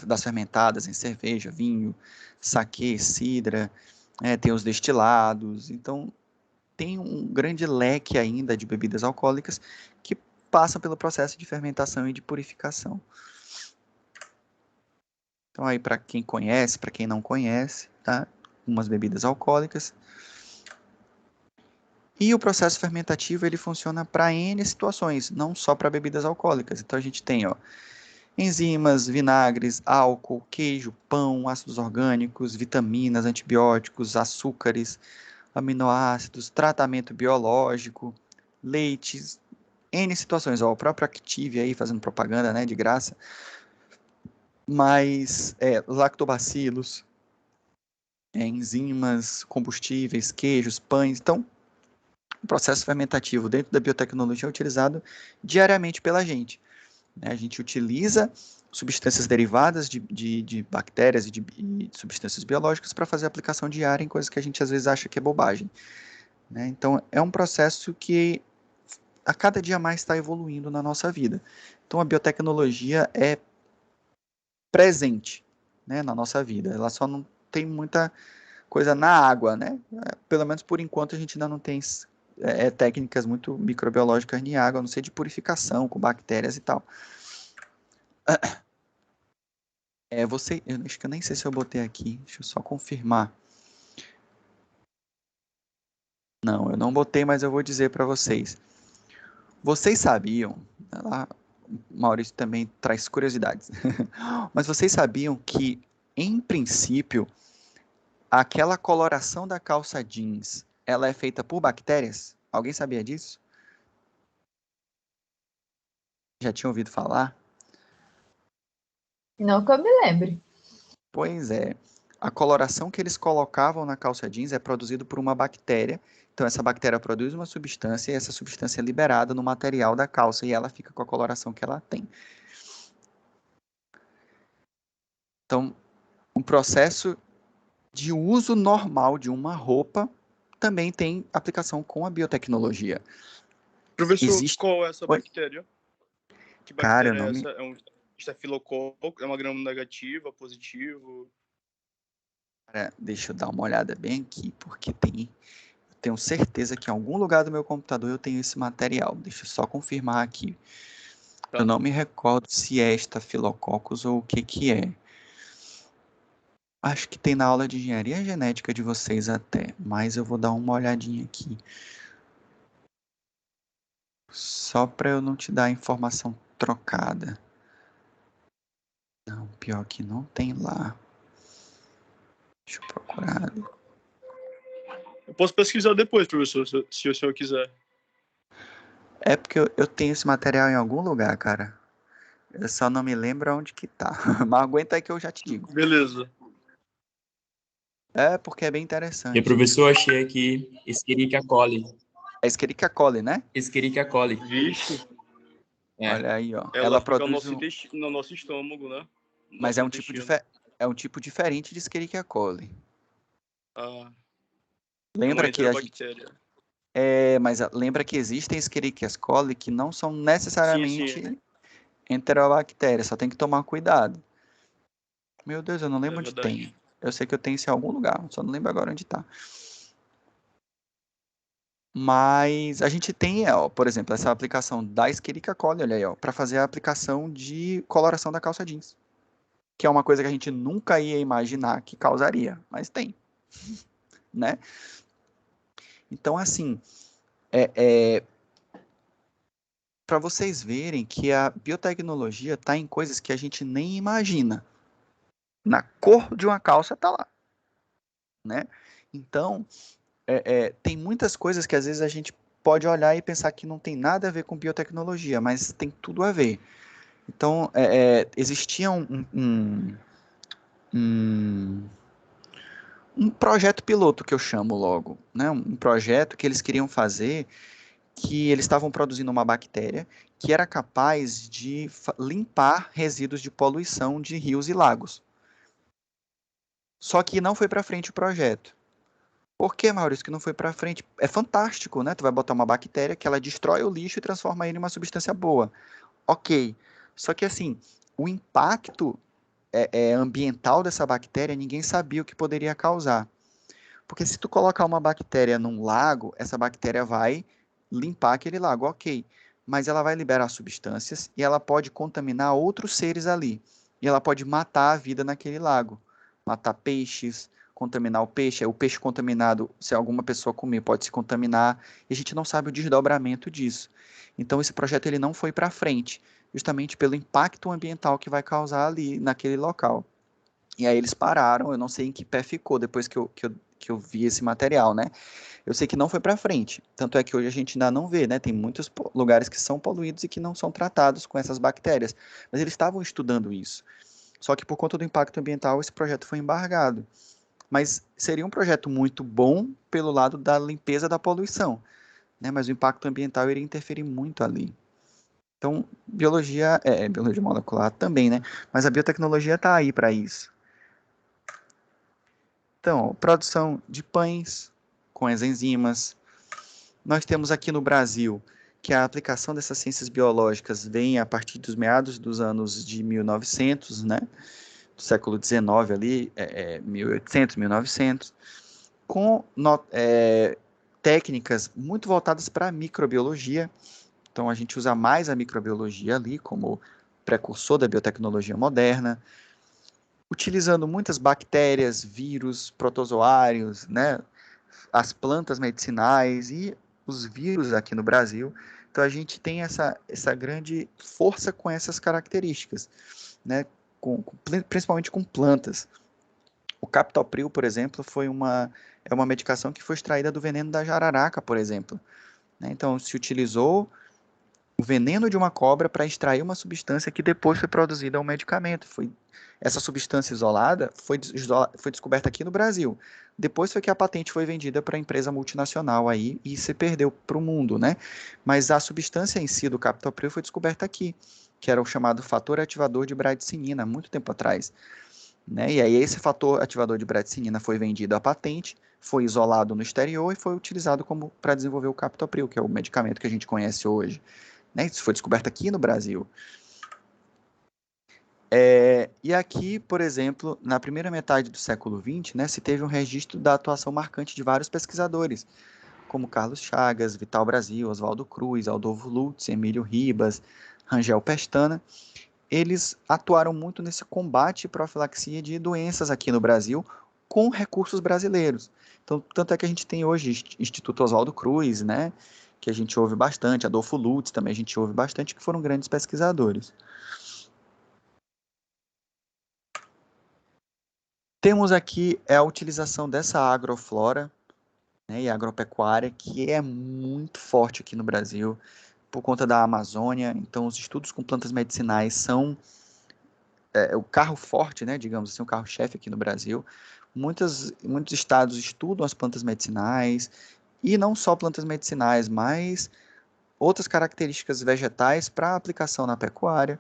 Speaker 1: das fermentadas em cerveja, vinho, saquê, cidra, tem os destilados. Então tem um grande leque ainda de bebidas alcoólicas que passam pelo processo de fermentação e de purificação. Então aí para quem conhece, para quem não conhece, tá? Umas bebidas alcoólicas. E o processo fermentativo ele funciona para N situações, não só para bebidas alcoólicas. Então a gente tem, ó, enzimas, vinagres, álcool, queijo, pão, ácidos orgânicos, vitaminas, antibióticos, açúcares, aminoácidos, tratamento biológico, leites, N situações, ó, o próprio Active aí fazendo propaganda, né, de graça, mas lactobacilos, enzimas, combustíveis, queijos, pães. Então, o processo fermentativo dentro da biotecnologia é utilizado diariamente pela gente, né? A gente utiliza substâncias derivadas de bactérias e de substâncias biológicas para fazer aplicação diária em coisas que a gente às vezes acha que é bobagem, né? Então, é um processo que a cada dia mais está evoluindo na nossa vida. Então, a biotecnologia é presente, né, na nossa vida. Ela só não tem muita coisa na água, né? Pelo menos por enquanto a gente ainda não tem técnicas muito microbiológicas em água, a não ser de purificação com bactérias e tal. Eu acho que eu nem sei se eu botei aqui, deixa eu só confirmar. Não, eu não botei, mas eu vou dizer para vocês. Vocês sabiam, lá, Maurício também traz curiosidades, mas vocês sabiam que, em princípio, aquela coloração da calça jeans, ela é feita por bactérias? Alguém sabia disso? Já tinha ouvido falar?
Speaker 6: Não que eu me lembre.
Speaker 1: Pois é. A coloração que eles colocavam na calça jeans é produzida por uma bactéria. Então, essa bactéria produz uma substância e essa substância é liberada no material da calça e ela fica com a coloração que ela tem. Então, um processo de uso normal de uma roupa também tem aplicação com a biotecnologia.
Speaker 7: Professor, qual é essa bactéria? Que
Speaker 1: Cara,
Speaker 7: bactéria é essa? É um estafilococo? É uma gram negativa, positivo?
Speaker 1: Cara, deixa eu dar uma olhada bem aqui, porque tenho certeza que em algum lugar do meu computador eu tenho esse material. Deixa eu só confirmar aqui. Tá. Eu não me recordo se é estafilococcus ou o que é. Acho que tem na aula de engenharia genética de vocês até, mas eu vou dar uma olhadinha aqui. Só para eu não te dar a informação trocada. Não, pior que não tem lá. Deixa eu procurar.
Speaker 7: Eu posso pesquisar depois, professor, se o senhor quiser.
Speaker 1: É porque eu tenho esse material em algum lugar, cara. Eu só não me lembro onde que tá. Mas aguenta aí que eu já te digo.
Speaker 7: Beleza.
Speaker 1: É, porque é bem interessante.
Speaker 9: E professor, achei aqui Escherichia coli.
Speaker 1: É Escherichia coli, né?
Speaker 9: Escherichia coli.
Speaker 7: Vixe.
Speaker 1: Olha aí, ó.
Speaker 7: Ela
Speaker 1: produz
Speaker 7: no nosso estômago, né?
Speaker 1: Mas é um tipo de É um tipo diferente de Escherichia coli.
Speaker 7: Ah,
Speaker 1: Lembra
Speaker 7: uma
Speaker 1: que a gente...
Speaker 7: enterobactéria.
Speaker 1: Mas lembra que existem Escherichia coli que não são
Speaker 7: Sim,
Speaker 1: necessariamente enterobactérias, só tem que tomar cuidado. Meu Deus, eu não
Speaker 7: é
Speaker 1: lembro onde
Speaker 7: verdade.
Speaker 1: tem. Eu sei que eu tenho isso em algum lugar, só não lembro agora onde tá. Mas a gente tem, ó, por exemplo, essa aplicação da Escherichia coli, olha aí, ó, para fazer a aplicação de coloração da calça jeans, que é uma coisa que a gente nunca ia imaginar que causaria, mas tem, né? Então, assim, para vocês verem que a biotecnologia está em coisas que a gente nem imagina. Na cor de uma calça tá lá, né? Então, tem muitas coisas que às vezes a gente pode olhar e pensar que não tem nada a ver com biotecnologia, mas tem tudo a ver. Então, existia um, um projeto piloto que eu chamo logo, né? Um projeto que eles queriam fazer, que eles estavam produzindo uma bactéria que era capaz de limpar resíduos de poluição de rios e lagos. Só que não foi para frente o projeto. Por que, Maurício, que não foi para frente? É fantástico, né? Tu vai botar uma bactéria que ela destrói o lixo e transforma ele em uma substância boa. Ok. Só que assim, o impacto ambiental dessa bactéria, ninguém sabia o que poderia causar. Porque se tu colocar uma bactéria num lago, essa bactéria vai limpar aquele lago, ok. Mas ela vai liberar substâncias e ela pode contaminar outros seres ali. E ela pode matar a vida naquele lago. Matar peixes, contaminar o peixe. O peixe contaminado, se alguma pessoa comer, pode se contaminar. E a gente não sabe o desdobramento disso. Então esse projeto ele não foi para frente, justamente pelo impacto ambiental que vai causar ali naquele local. E aí eles pararam, eu não sei em que pé ficou depois que eu vi esse material, né? Eu sei que não foi para frente. Tanto é que hoje a gente ainda não vê, né? Tem muitos lugares que são poluídos e que não são tratados com essas bactérias. Mas eles estavam estudando isso. Só que por conta do impacto ambiental, esse projeto foi embargado. Mas seria um projeto muito bom pelo lado da limpeza da poluição, né? Mas o impacto ambiental iria interferir muito ali. Então, biologia molecular também, né? Mas a biotecnologia está aí para isso. Então, produção de pães com as enzimas. Nós temos aqui no Brasil que a aplicação dessas ciências biológicas vem a partir dos meados dos anos de 1900, né? Do século XIX ali, 1800, 1900, com técnicas muito voltadas para a microbiologia. Então, a gente usa mais a microbiologia ali como precursor da biotecnologia moderna, utilizando muitas bactérias, vírus, protozoários, né? As plantas medicinais e os vírus aqui no Brasil. Então a gente tem essa grande força com essas características, né? Principalmente com plantas. O captopril, por exemplo, é uma medicação que foi extraída do veneno da jararaca, por exemplo, né? Então se utilizou o veneno de uma cobra para extrair uma substância que depois foi produzida um medicamento. Essa substância isolada foi descoberta aqui no Brasil. Depois foi que a patente foi vendida para a empresa multinacional aí e se perdeu para o mundo, né? Mas a substância em si do captopril foi descoberta aqui, que era o chamado fator ativador de bradicinin, muito tempo atrás, né? E aí esse fator ativador de bradicinin foi vendido à patente, foi isolado no exterior e foi utilizado para desenvolver o captopril, que é o medicamento que a gente conhece hoje, né? Isso foi descoberto aqui no Brasil. E aqui, por exemplo, na primeira metade do século XX, né, se teve um registro da atuação marcante de vários pesquisadores, como Carlos Chagas, Vital Brasil, Oswaldo Cruz, Aldolfo Lutz, Emílio Ribas, Rangel Pestana. Eles atuaram muito nesse combate e profilaxia de doenças aqui no Brasil com recursos brasileiros. Então, tanto é que a gente tem hoje Instituto Oswaldo Cruz, né, que a gente ouve bastante, Adolfo Lutz também a gente ouve bastante, que foram grandes pesquisadores. Temos aqui a utilização dessa agroflora, né, e agropecuária, que é muito forte aqui no Brasil, por conta da Amazônia. Então, os estudos com plantas medicinais são o carro forte, né, digamos assim, o carro-chefe aqui no Brasil. Muitos estados estudam as plantas medicinais, e não só plantas medicinais, mas outras características vegetais para aplicação na pecuária.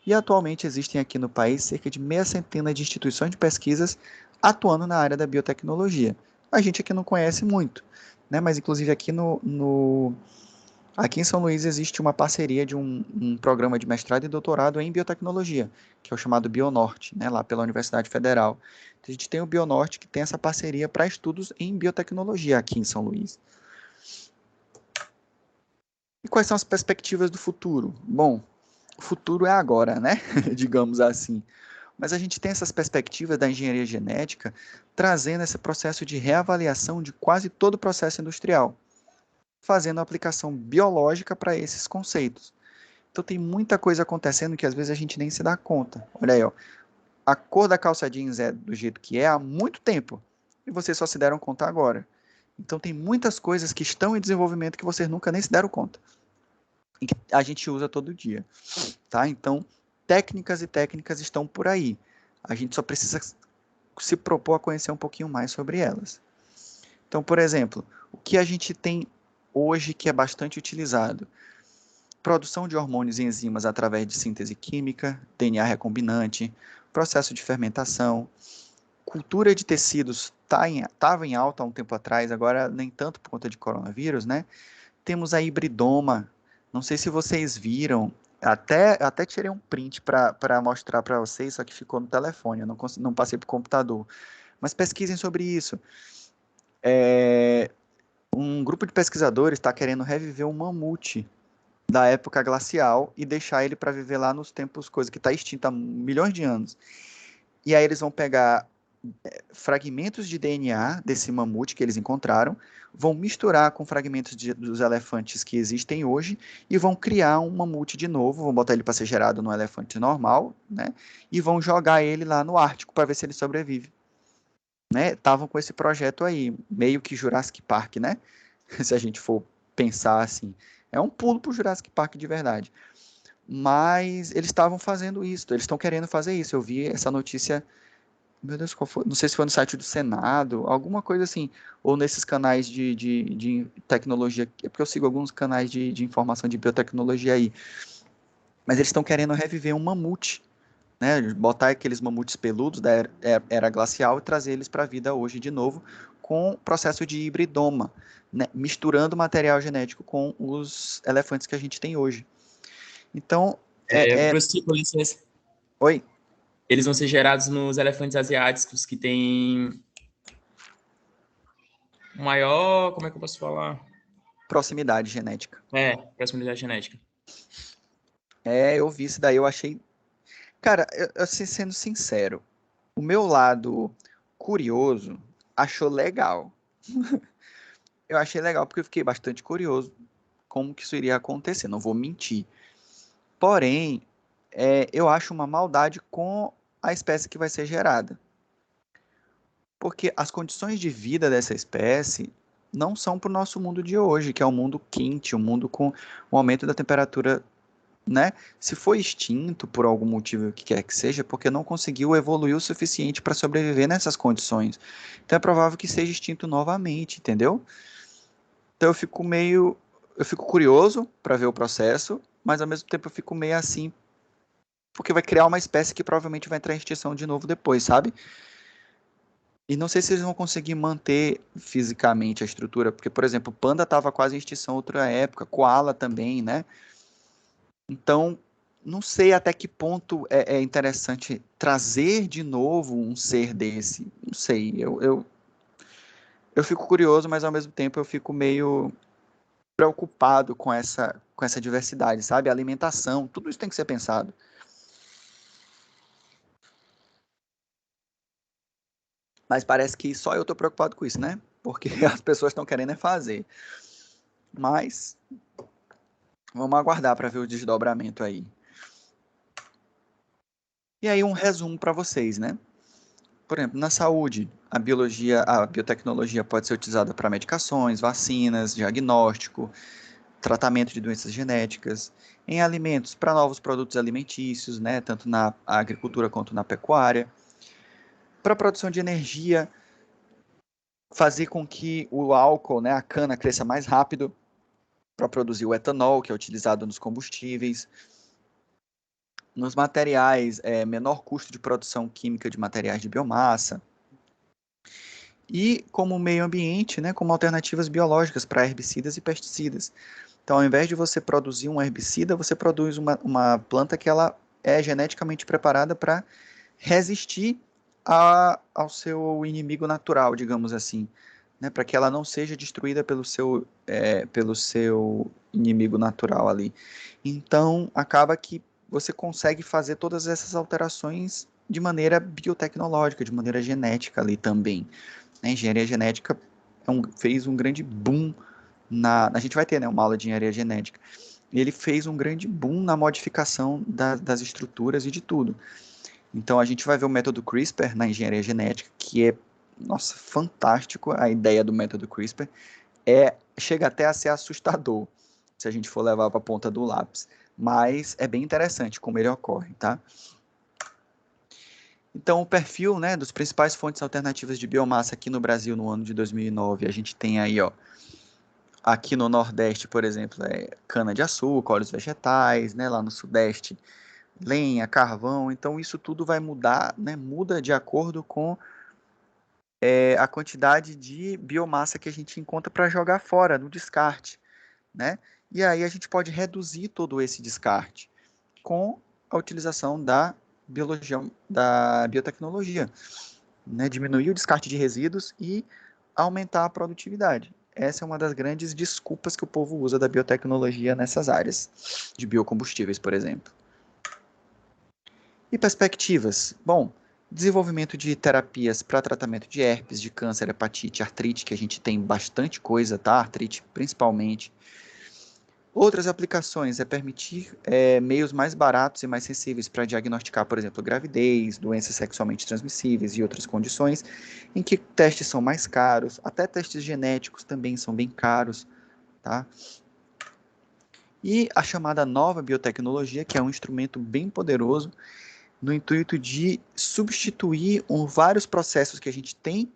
Speaker 1: e atualmente existem aqui no país cerca de meia centena de instituições de pesquisas atuando na área da biotecnologia. A gente aqui não conhece muito, né? Mas inclusive aqui em São Luís existe uma parceria de um programa de mestrado e doutorado em biotecnologia, que é o chamado Bionorte, né, lá pela Universidade Federal. Então, a gente tem o Bionorte, que tem essa parceria para estudos em biotecnologia aqui em São Luís. E quais são as perspectivas do futuro? Bom, o futuro é agora, né? Digamos assim. Mas a gente tem essas perspectivas da engenharia genética trazendo esse processo de reavaliação de quase todo o processo industrial, fazendo aplicação biológica para esses conceitos. Então tem muita coisa acontecendo que às vezes a gente nem se dá conta. Olha aí, ó. A cor da calça jeans é do jeito que é há muito tempo e vocês só se deram conta agora. Então tem muitas coisas que estão em desenvolvimento que vocês nunca nem se deram conta e que a gente usa todo dia, tá? Então técnicas e técnicas estão por aí. A gente só precisa se propor a conhecer um pouquinho mais sobre elas. Então, por exemplo, o que a gente tem hoje que é bastante utilizado? Produção de hormônios e enzimas através de síntese química, DNA recombinante, processo de fermentação, cultura de tecidos estava em alta há um tempo atrás, agora nem tanto por conta de coronavírus, né? Temos a hibridoma, não sei se vocês viram, até tirei um print para mostrar para vocês, só que ficou no telefone, eu não passei para o computador. Mas pesquisem sobre isso. Um grupo de pesquisadores está querendo reviver um mamute da época glacial e deixar ele para viver lá nos tempos, coisa que está extinta há milhões de anos. E aí eles vão pegar fragmentos de DNA desse mamute que eles encontraram, vão misturar com fragmentos dos elefantes que existem hoje e vão criar um mamute de novo, vão botar ele para ser gerado num elefante normal, né? E vão jogar ele lá no Ártico para ver se ele sobrevive. Né? Estavam com esse projeto aí, meio que Jurassic Park, né? Se a gente for pensar assim. É um pulo pro Jurassic Park de verdade. Mas eles estavam fazendo isso, eles estão querendo fazer isso. Eu vi essa notícia, meu Deus, qual foi? Não sei se foi no site do Senado, alguma coisa assim, ou nesses canais de tecnologia, é porque eu sigo alguns canais de informação de biotecnologia aí. Mas eles estão querendo reviver um mamute, né? Botar aqueles mamutes peludos da era glacial e trazer eles para a vida hoje de novo, com o processo de hibridoma, né? Misturando material genético com os elefantes que a gente tem hoje. Então,
Speaker 9: Com licença.
Speaker 1: Oi?
Speaker 9: Eles vão ser gerados nos elefantes asiáticos que têm maior, como é que eu posso falar?
Speaker 1: Proximidade genética.
Speaker 9: Proximidade genética.
Speaker 1: Eu vi isso daí, eu achei... Cara, sendo sincero, o meu lado curioso achou legal. Eu achei legal porque eu fiquei bastante curioso como que isso iria acontecer, não vou mentir. Porém, eu acho uma maldade com a espécie que vai ser gerada. Porque as condições de vida dessa espécie não são para o nosso mundo de hoje, que é um mundo quente, um mundo com o aumento da temperatura, né? Se foi extinto por algum motivo que quer que seja, porque não conseguiu evoluir o suficiente para sobreviver nessas condições. Então é provável que seja extinto novamente, entendeu? Então eu fico curioso para ver o processo, mas ao mesmo tempo eu fico meio assim, porque vai criar uma espécie que provavelmente vai entrar em extinção de novo depois, sabe? E não sei se eles vão conseguir manter fisicamente a estrutura, porque, por exemplo, o panda estava quase em extinção outra época, koala também, né? Então, não sei até que ponto é interessante trazer de novo um ser desse. Não sei, eu fico curioso, mas ao mesmo tempo eu fico meio preocupado com essa diversidade, sabe? A alimentação, tudo isso tem que ser pensado. Mas parece que só eu estou preocupado com isso, né? Porque as pessoas estão querendo fazer. Mas vamos aguardar para ver o desdobramento aí. E aí um resumo para vocês, né? Por exemplo, na saúde, a biotecnologia pode ser utilizada para medicações, vacinas, diagnóstico, tratamento de doenças genéticas, em alimentos para novos produtos alimentícios, né? Tanto na agricultura quanto na pecuária. Para a produção de energia, fazer com que o álcool, né, a cana, cresça mais rápido para produzir o etanol, que é utilizado nos combustíveis. nos materiais, menor custo de produção química de materiais de biomassa, e como meio ambiente, né, como alternativas biológicas para herbicidas e pesticidas. Então, ao invés de você produzir um herbicida, você produz uma planta que ela é geneticamente preparada para resistir ao seu inimigo natural, digamos assim, né, para que ela não seja destruída pelo seu inimigo natural ali. Então, acaba que você consegue fazer todas essas alterações de maneira biotecnológica, de maneira genética ali também. A engenharia genética fez um grande boom a gente vai ter, né, uma aula de engenharia genética. Ele fez um grande boom na modificação das estruturas e de tudo. Então, a gente vai ver o método CRISPR na engenharia genética, que é, nossa, fantástico. A ideia do método CRISPR chega até a ser assustador, se a gente for levar para a ponta do lápis. Mas é bem interessante como ele ocorre, tá? Então, o perfil, né, dos principais fontes alternativas de biomassa aqui no Brasil no ano de 2009, a gente tem aí, ó, aqui no Nordeste, por exemplo, cana-de-açúcar, óleos vegetais, né, lá no Sudeste, lenha, carvão. Então, isso tudo vai mudar, né, muda de acordo com a quantidade de biomassa que a gente encontra para jogar fora, no descarte, né? E aí a gente pode reduzir todo esse descarte com a utilização da biotecnologia, né? Diminuir o descarte de resíduos e aumentar a produtividade. Essa é uma das grandes desculpas que o povo usa da biotecnologia nessas áreas de biocombustíveis, por exemplo. E perspectivas? Bom, desenvolvimento de terapias para tratamento de herpes, de câncer, hepatite, artrite, que a gente tem bastante coisa, tá? Artrite principalmente. Outras aplicações é permitir meios mais baratos e mais sensíveis para diagnosticar, por exemplo, gravidez, doenças sexualmente transmissíveis e outras condições, em que testes são mais caros, até testes genéticos também são bem caros, tá? E a chamada nova biotecnologia, que é um instrumento bem poderoso, no intuito de substituir vários processos que a gente tem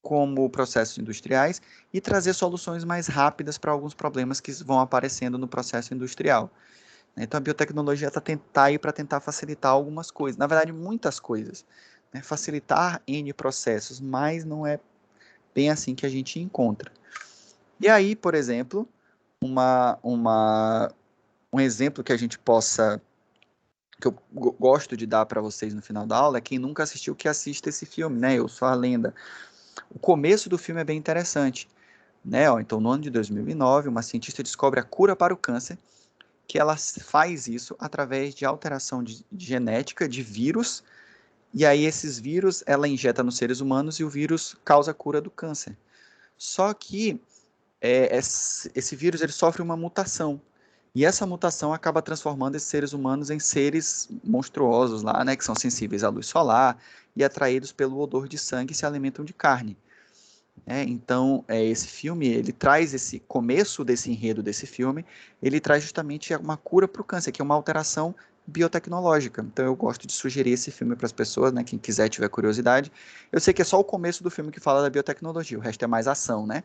Speaker 1: como processos industriais e trazer soluções mais rápidas para alguns problemas que vão aparecendo no processo industrial. Então, a biotecnologia está aí para tentar facilitar algumas coisas, na verdade, muitas coisas. Né? Facilitar N processos, mas não é bem assim que a gente encontra. E aí, por exemplo, um exemplo que a gente possa, que eu gosto de dar para vocês no final da aula, é quem nunca assistiu que assista esse filme, né? Eu Sou a Lenda. O começo do filme é bem interessante, né? Então, no ano de 2009, uma cientista descobre a cura para o câncer, que ela faz isso através de alteração de genética de vírus, e aí esses vírus ela injeta nos seres humanos e o vírus causa a cura do câncer. Só que esse vírus ele sofre uma mutação, e essa mutação acaba transformando esses seres humanos em seres monstruosos lá, né, que são sensíveis à luz solar e atraídos pelo odor de sangue e se alimentam de carne. Então, esse filme, ele traz esse começo desse enredo desse filme, ele traz justamente uma cura para o câncer, que é uma alteração biotecnológica. Então, eu gosto de sugerir esse filme para as pessoas, né, quem quiser, tiver curiosidade. Eu sei que é só o começo do filme que fala da biotecnologia, o resto é mais ação, né?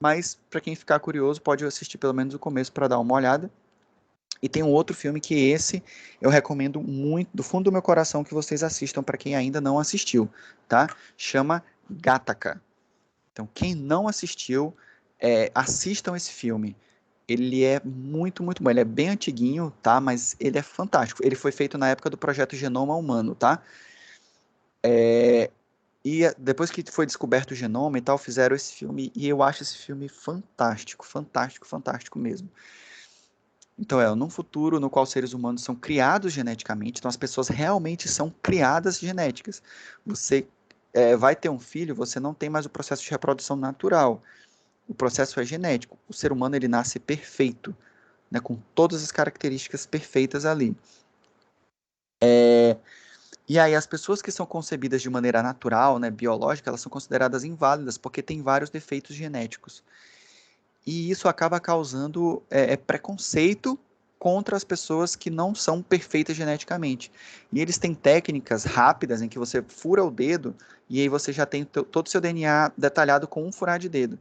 Speaker 1: Mas, para quem ficar curioso, pode assistir pelo menos o começo para dar uma olhada. E tem um outro filme que esse eu recomendo muito, do fundo do meu coração, que vocês assistam para quem ainda não assistiu, tá? Chama Gattaca. Então, quem não assistiu, assistam esse filme. Ele é muito, muito bom. Ele é bem antiguinho, tá? Mas ele é fantástico. Ele foi feito na época do projeto Genoma Humano, tá? E depois que foi descoberto o genoma e tal, fizeram esse filme. E eu acho esse filme fantástico, fantástico, fantástico mesmo. Então, num futuro no qual seres humanos são criados geneticamente, então as pessoas realmente são criadas genéticas. Você vai ter um filho, você não tem mais o processo de reprodução natural. O processo é genético. O ser humano ele nasce perfeito, né, com todas as características perfeitas ali. E aí as pessoas que são concebidas de maneira natural, né, biológica, elas são consideradas inválidas porque têm vários defeitos genéticos. E isso acaba causando preconceito contra as pessoas que não são perfeitas geneticamente. E eles têm técnicas rápidas em que você fura o dedo e aí você já tem todo o seu DNA detalhado com um furar de dedo.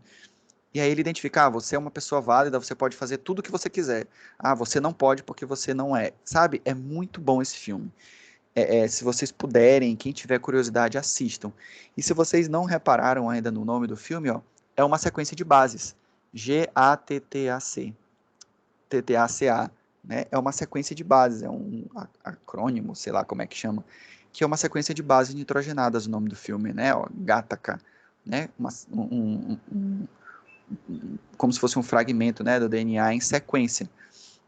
Speaker 1: E aí ele identifica, você é uma pessoa válida, você pode fazer tudo o que você quiser. Você não pode porque você não é. Sabe? É muito bom esse filme. Se vocês puderem, quem tiver curiosidade, assistam. E se vocês não repararam ainda no nome do filme, ó, é uma sequência de bases. GATTAC. TTACA. Né? É uma sequência de bases, é um acrônimo, sei lá como é que chama, que é uma sequência de bases nitrogenadas, o nome do filme, né? Ó, GATACA. Né? Como se fosse um fragmento, né, do DNA em sequência.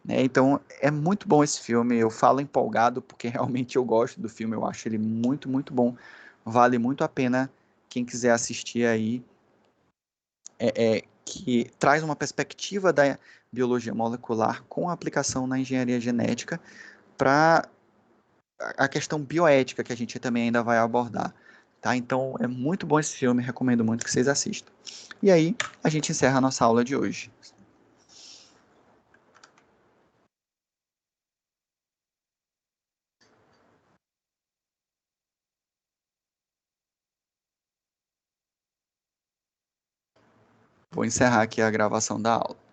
Speaker 1: Né? Então, é muito bom esse filme. Eu falo empolgado porque realmente eu gosto do filme. Eu acho ele muito, muito bom. Vale muito a pena quem quiser assistir aí. Que traz uma perspectiva da biologia molecular com a aplicação na engenharia genética para a questão bioética que a gente também ainda vai abordar. Tá? Então, é muito bom esse filme. Recomendo muito que vocês assistam. E aí, a gente encerra a nossa aula de hoje. Vou encerrar aqui a gravação da aula.